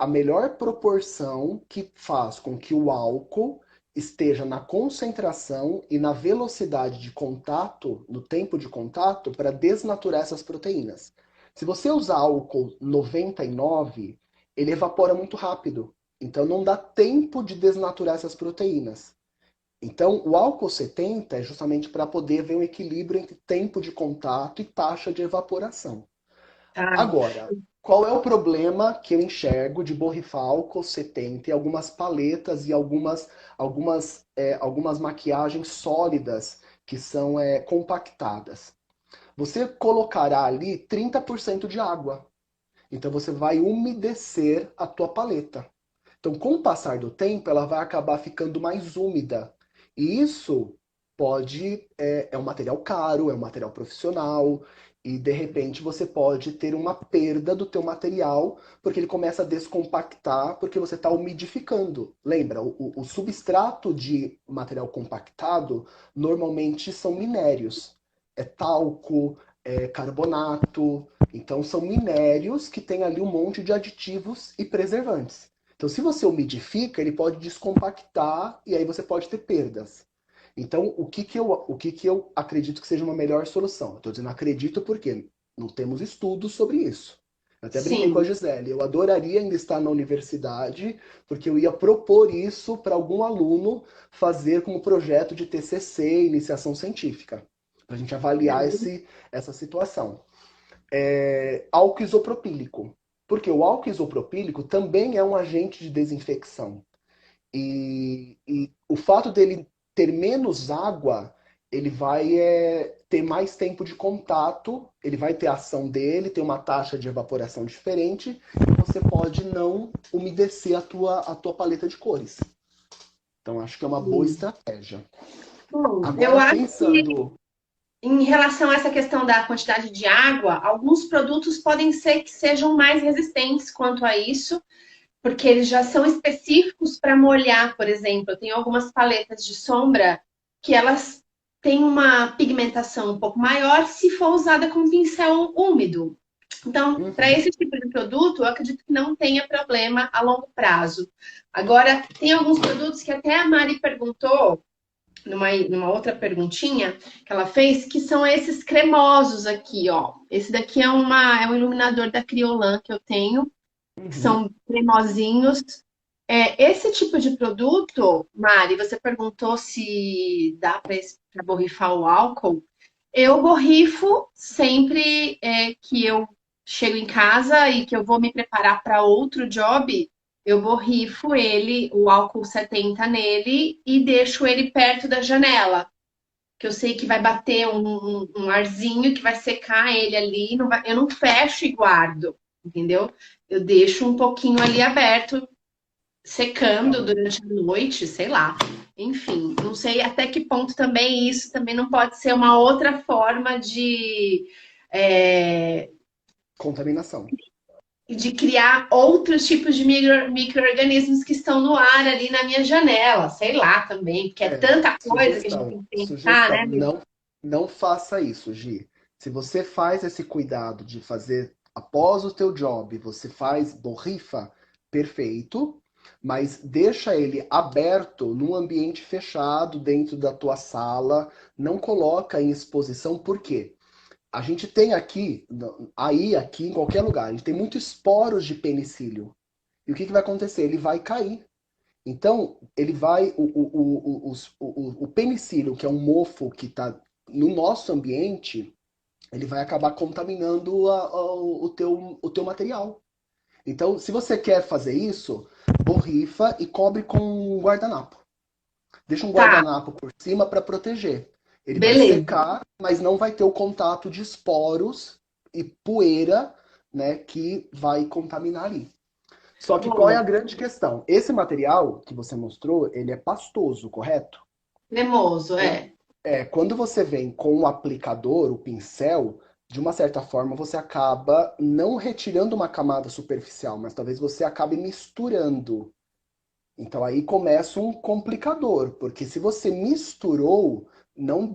melhor proporção que faz com que o álcool esteja na concentração e na velocidade de contato, no tempo de contato, para desnaturar essas proteínas. Se você usar álcool 99, ele evapora muito rápido. Então não dá tempo de desnaturar essas proteínas. Então, o álcool 70 é justamente para poder ver um equilíbrio entre tempo de contato e taxa de evaporação. Tá. Agora, qual é o problema que eu enxergo de borrifar álcool 70 e algumas paletas e algumas maquiagens sólidas que são compactadas? Você colocará ali 30% de água. Então você vai umedecer a tua paleta. Então, com o passar do tempo, ela vai acabar ficando mais úmida. E isso é um material caro, é um material profissional, e de repente você pode ter uma perda do teu material, porque ele começa a descompactar, porque você está umidificando. Lembra, o substrato de material compactado normalmente são minérios. É talco, é carbonato. Então são minérios que têm ali um monte de aditivos e preservantes. Então, se você umidifica, ele pode descompactar e aí você pode ter perdas. Então, o que que eu acredito que seja uma melhor solução? Estou dizendo acredito porque não temos estudos sobre isso. Eu até brinquei com a Sim. Gisele. Eu adoraria ainda estar na universidade, porque eu ia propor isso para algum aluno fazer como projeto de TCC, iniciação científica, para a gente avaliar essa situação. Álcool isopropílico. Porque o álcool isopropílico também é um agente de desinfecção. E o fato dele ter menos água, ele vai ter mais tempo de contato, ele vai ter a ação dele, tem uma taxa de evaporação diferente, e você pode não umedecer a tua paleta de cores. Então, acho que é uma boa Sim. estratégia. Bom, eu Agora, acho que pensando. em relação a essa questão da quantidade de água, alguns produtos podem ser que sejam mais resistentes quanto a isso, porque eles já são específicos para molhar, por exemplo. Eu tenho algumas paletas de sombra que elas têm uma pigmentação um pouco maior se for usada com pincel úmido. Então, para Uhum. esse tipo de produto, eu acredito que não tenha problema a longo prazo. Agora, tem alguns produtos que até a Mari perguntou numa outra perguntinha que ela fez, que são esses cremosos aqui, ó. Esse daqui é um iluminador da Criolan que eu tenho, que Uhum. são cremosinhos. Esse tipo de produto, Mari, você perguntou se dá para borrifar o álcool. Eu borrifo sempre que eu chego em casa e que eu vou me preparar para outro job, eu borrifo ele, o álcool 70 nele e deixo ele perto da janela, que eu sei que vai bater um arzinho que vai secar ele ali, eu não fecho e guardo, entendeu? Eu deixo um pouquinho ali aberto, secando Legal. durante a noite, sei lá. Enfim, não sei até que ponto também isso também não pode ser uma outra forma de. é, Contaminação. de criar outros tipos de micro-organismos que estão no ar ali na minha janela, sei lá também, porque é tanta coisa que a gente tem que pensar, Sugestão, né? não faça isso, Gi. Se você faz esse cuidado de fazer após o teu job, você faz borrifa, perfeito, mas deixa ele aberto num ambiente fechado dentro da tua sala, não coloca em exposição, por quê? A gente tem aqui, aqui em qualquer lugar, a gente tem muitos esporos de penicílio. E o que vai acontecer? Ele vai cair. Então, ele vai. O penicílio, que é um mofo que está no nosso ambiente, ele vai acabar contaminando o teu material. Então, se você quer fazer isso, borrifa e cobre com um guardanapo. Deixa um Tá, guardanapo por cima para proteger. Ele vai beleza. secar, mas não vai ter o contato de esporos e poeira, né, que vai contaminar ali. Só que qual é a Boa. grande questão? Esse material que você mostrou, ele é pastoso, correto? Cremoso, é. Quando você vem com o aplicador, o pincel, de uma certa forma você acaba não retirando uma camada superficial, mas talvez você acabe misturando. Então aí começa um complicador, porque se você misturou, não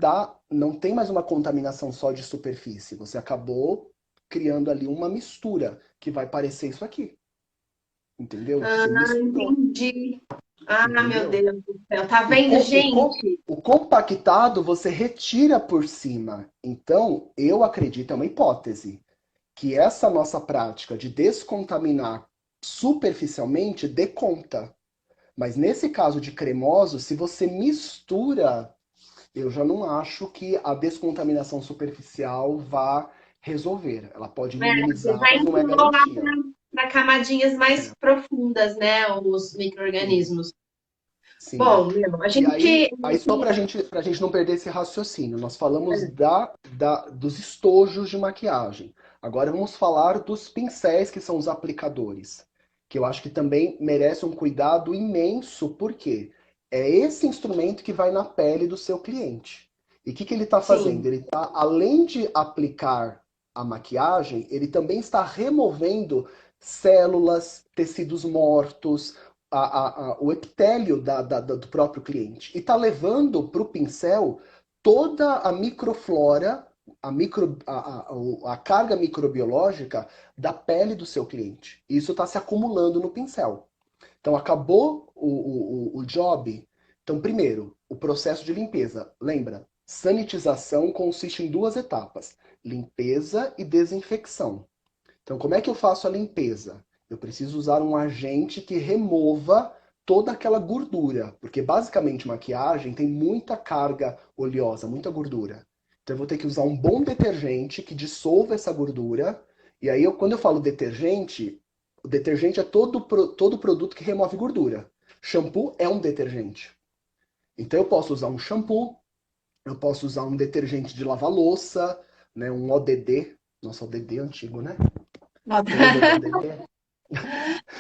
tem mais uma contaminação só de superfície. Você acabou criando ali uma mistura que vai parecer isso aqui. Entendeu? Você Ah, misturou. entendi. Ah, meu Entendeu? Deus do céu. Tá O, vendo, com- o, com- gente? o compactado você retira por cima. Então, eu acredito, é uma hipótese, que essa nossa prática de descontaminar superficialmente dê conta. Mas nesse caso de cremoso, se você mistura, eu já não acho que a descontaminação superficial vá resolver. Ela pode Você minimizar, já mas não é empurrou lá garantia. para camadinhas mais É, profundas, né? Os sim. micro-organismos. Sim. Bom, meu, a E gente. aí só para gente não perder esse raciocínio, nós falamos dos estojos de maquiagem. Agora vamos falar dos pincéis, que são os aplicadores, que eu acho que também merece um cuidado imenso, porque é esse instrumento que vai na pele do seu cliente. E o que ele está fazendo? Sim. Ele está, além de aplicar a maquiagem, ele também está removendo células, tecidos mortos, o epitélio do próprio cliente e está levando para o pincel toda a microflora, a carga microbiológica da pele do seu cliente. E isso está se acumulando no pincel. Então, acabou o job. Então, primeiro, o processo de limpeza. Lembra? Sanitização consiste em duas etapas: limpeza e desinfecção. Então, como é que eu faço a limpeza? Eu preciso usar um agente que remova toda aquela gordura, porque basicamente maquiagem tem muita carga oleosa, muita gordura. Então eu vou ter que usar um bom detergente que dissolva essa gordura. E aí, quando eu falo detergente, o detergente é todo produto que remove gordura. Shampoo é um detergente. Então eu posso usar um shampoo, eu posso usar um detergente de lavar louça, né, um ODD. Nossa, ODD é antigo, né? Lembra do ODD?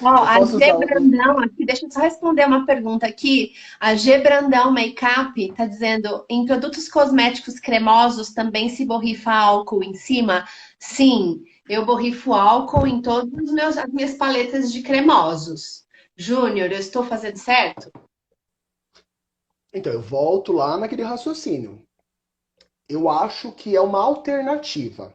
Ó, Eu a posso G usar um. Brandão aqui, deixa eu só responder uma pergunta aqui. A G Brandão Makeup está dizendo, em produtos cosméticos cremosos também se borrifa álcool em cima? Sim, eu borrifo álcool em todas as minhas paletas de cremosos. Júnior, eu estou fazendo certo? Então, eu volto lá naquele raciocínio. Eu acho que é uma alternativa.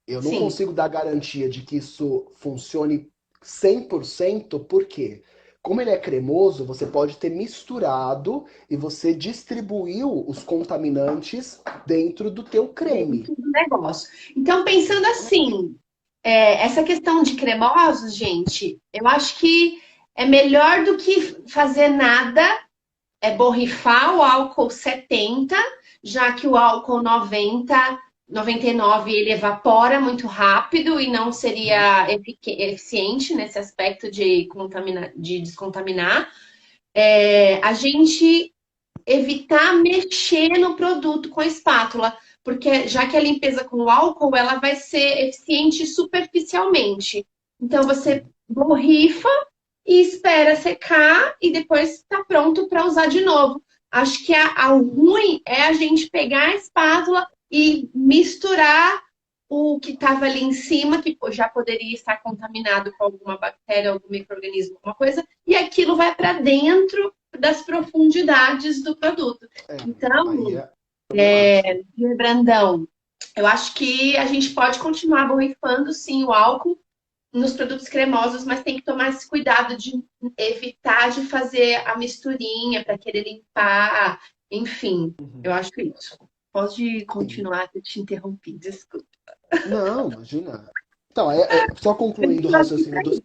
Eu não Sim. consigo dar garantia de que isso funcione 100%, por quê? Como ele é cremoso, você pode ter misturado e você distribuiu os contaminantes dentro do teu creme. Dentro do negócio. Então, pensando assim, essa questão de cremosos, gente, eu acho que é melhor do que fazer nada, é borrifar o álcool 70, já que o álcool 90, 99 ele evapora muito rápido e não seria eficiente nesse aspecto de descontaminar. A gente evitar mexer no produto com a espátula, porque já que a limpeza com o álcool ela vai ser eficiente superficialmente. Então você Sim. borrifa e espera secar e depois está pronto para usar de novo. Acho que o ruim é a gente pegar a espátula e misturar o que estava ali em cima, que já poderia estar contaminado com alguma bactéria, algum micro-organismo, alguma coisa, e aquilo vai para dentro das profundidades do produto. É, aí Então, é problemático. Brandão, eu acho que a gente pode continuar borrifando, sim, o álcool nos produtos cremosos, mas tem que tomar esse cuidado de evitar de fazer a misturinha para querer limpar, enfim, Uhum. eu acho isso. Pode Sim. continuar, que eu te interrompi, desculpa. Não, imagina. Então, só concluindo o raciocínio dos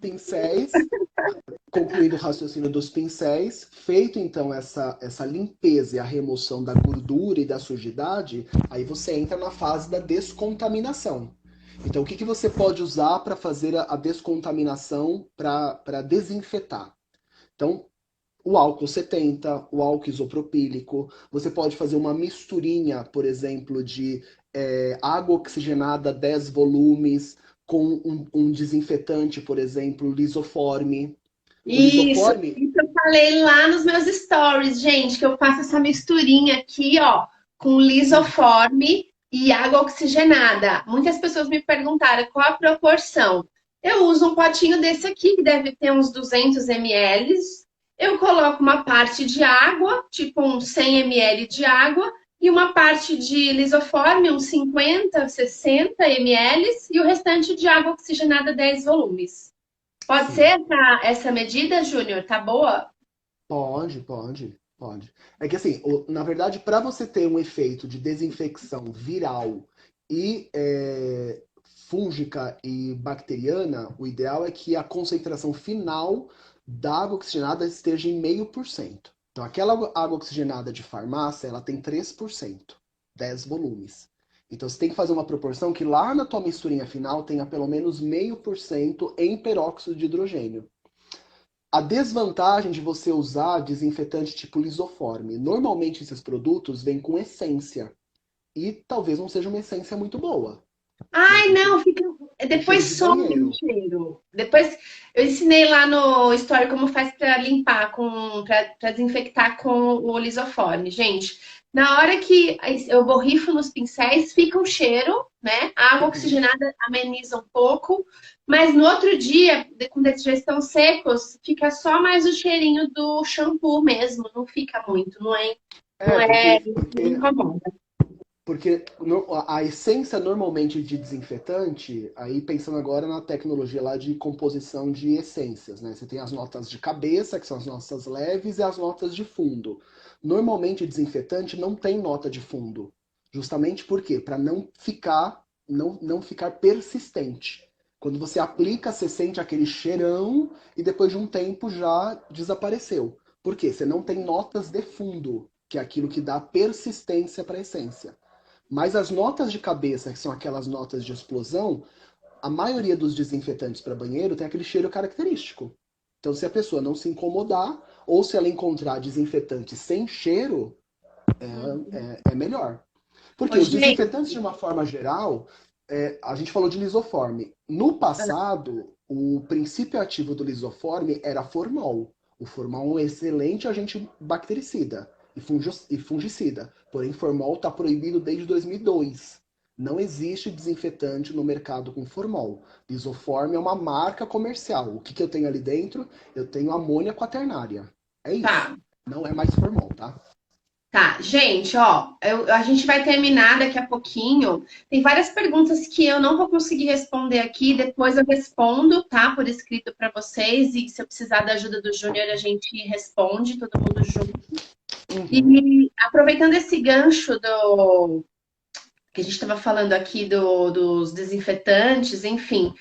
pincéis, feito então essa limpeza e a remoção da gordura e da sujidade, aí você entra na fase da descontaminação. Então, o que você pode usar para fazer a descontaminação, para desinfetar? Então, o álcool 70, o álcool isopropílico, você pode fazer uma misturinha, por exemplo, de água oxigenada 10 volumes com um desinfetante, por exemplo, lisoforme. O Isso lisoforme, eu falei lá nos meus stories, gente, que eu faço essa misturinha aqui, ó, com lisoforme e água oxigenada. Muitas pessoas me perguntaram qual a proporção. Eu uso um potinho desse aqui, que deve ter uns 200 ml. Eu coloco uma parte de água, tipo uns 100 ml de água, e uma parte de lisoforme, uns 50, 60 ml, e o restante de água oxigenada 10 volumes. Pode sim, ser essa medida, Júnior? Tá boa? pode. É que assim, na verdade, para você ter um efeito de desinfecção viral e fúngica e bacteriana, o ideal é que a concentração final da água oxigenada esteja em 0,5%. Então, aquela água oxigenada de farmácia, ela tem 3%, 10 volumes. Então, você tem que fazer uma proporção que lá na tua misturinha final tenha pelo menos 0,5% em peróxido de hidrogênio. A desvantagem de você usar desinfetante tipo lisoforme. Normalmente esses produtos vêm com essência. E talvez não seja uma essência muito boa, né? Ai, Porque não, fica. um Depois cheiro de some o banheiro. cheiro. Depois eu ensinei lá no Story como faz para limpar, para desinfectar com o lisoforme. Gente, na hora que eu borrifo nos pincéis, fica um cheiro, né? A água Uhum. oxigenada ameniza um pouco, mas no outro dia, com eles já estão secos, fica só mais o cheirinho do shampoo mesmo. Não fica muito, não É, é, porque, não porque, incomoda. porque a essência normalmente de desinfetante, aí pensando agora na tecnologia lá de composição de essências, né? Você tem as notas de cabeça, que são as notas leves, e as notas de fundo. Normalmente desinfetante não tem nota de fundo. Justamente por quê? Para não ficar persistente. Quando você aplica, você sente aquele cheirão e depois de um tempo já desapareceu. Por quê? Você não tem notas de fundo, que é aquilo que dá persistência para a essência. Mas as notas de cabeça, que são aquelas notas de explosão, a maioria dos desinfetantes para banheiro tem aquele cheiro característico. Então, se a pessoa não se incomodar, ou se ela encontrar desinfetante sem cheiro, é melhor. Porque Ô, os gente, desinfetantes, de uma forma geral, a gente falou de lisoforme. No passado, o princípio ativo do lisoforme era formol. O formol é um excelente agente bactericida e fungicida. Porém, formol está proibido desde 2002. Não existe desinfetante no mercado com formol. Lisoforme é uma marca comercial. O que eu tenho ali dentro? Eu tenho amônia quaternária. É isso. tá. Não é mais formol, tá? Tá, gente, ó, a gente vai terminar daqui a pouquinho. Tem várias perguntas que eu não vou conseguir responder aqui, depois eu respondo, tá? Por escrito para vocês, e se eu precisar da ajuda do Júnior, a gente responde, todo mundo junto. Uhum. E aproveitando esse gancho do que a gente estava falando aqui dos desinfetantes, enfim.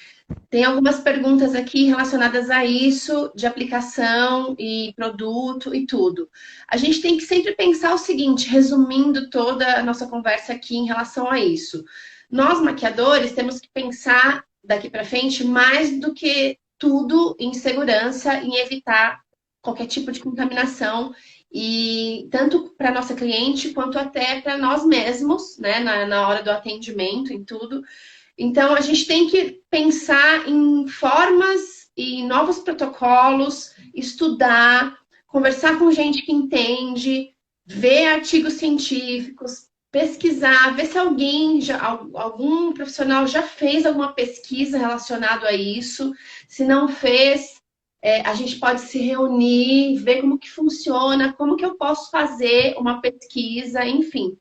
Tem algumas perguntas aqui relacionadas a isso, de aplicação e produto e tudo. A gente tem que sempre pensar o seguinte, resumindo toda a nossa conversa aqui em relação a isso. Nós, maquiadores, temos que pensar daqui para frente mais do que tudo em segurança, em evitar qualquer tipo de contaminação e tanto para nossa cliente quanto até para nós mesmos, né, na hora do atendimento, em tudo. Então, a gente tem que pensar em formas e novos protocolos, estudar, conversar com gente que entende, ver artigos científicos, pesquisar, ver se alguém, algum profissional já fez alguma pesquisa relacionada a isso. Se não fez, a gente pode se reunir, ver como que funciona, como que eu posso fazer uma pesquisa, enfim.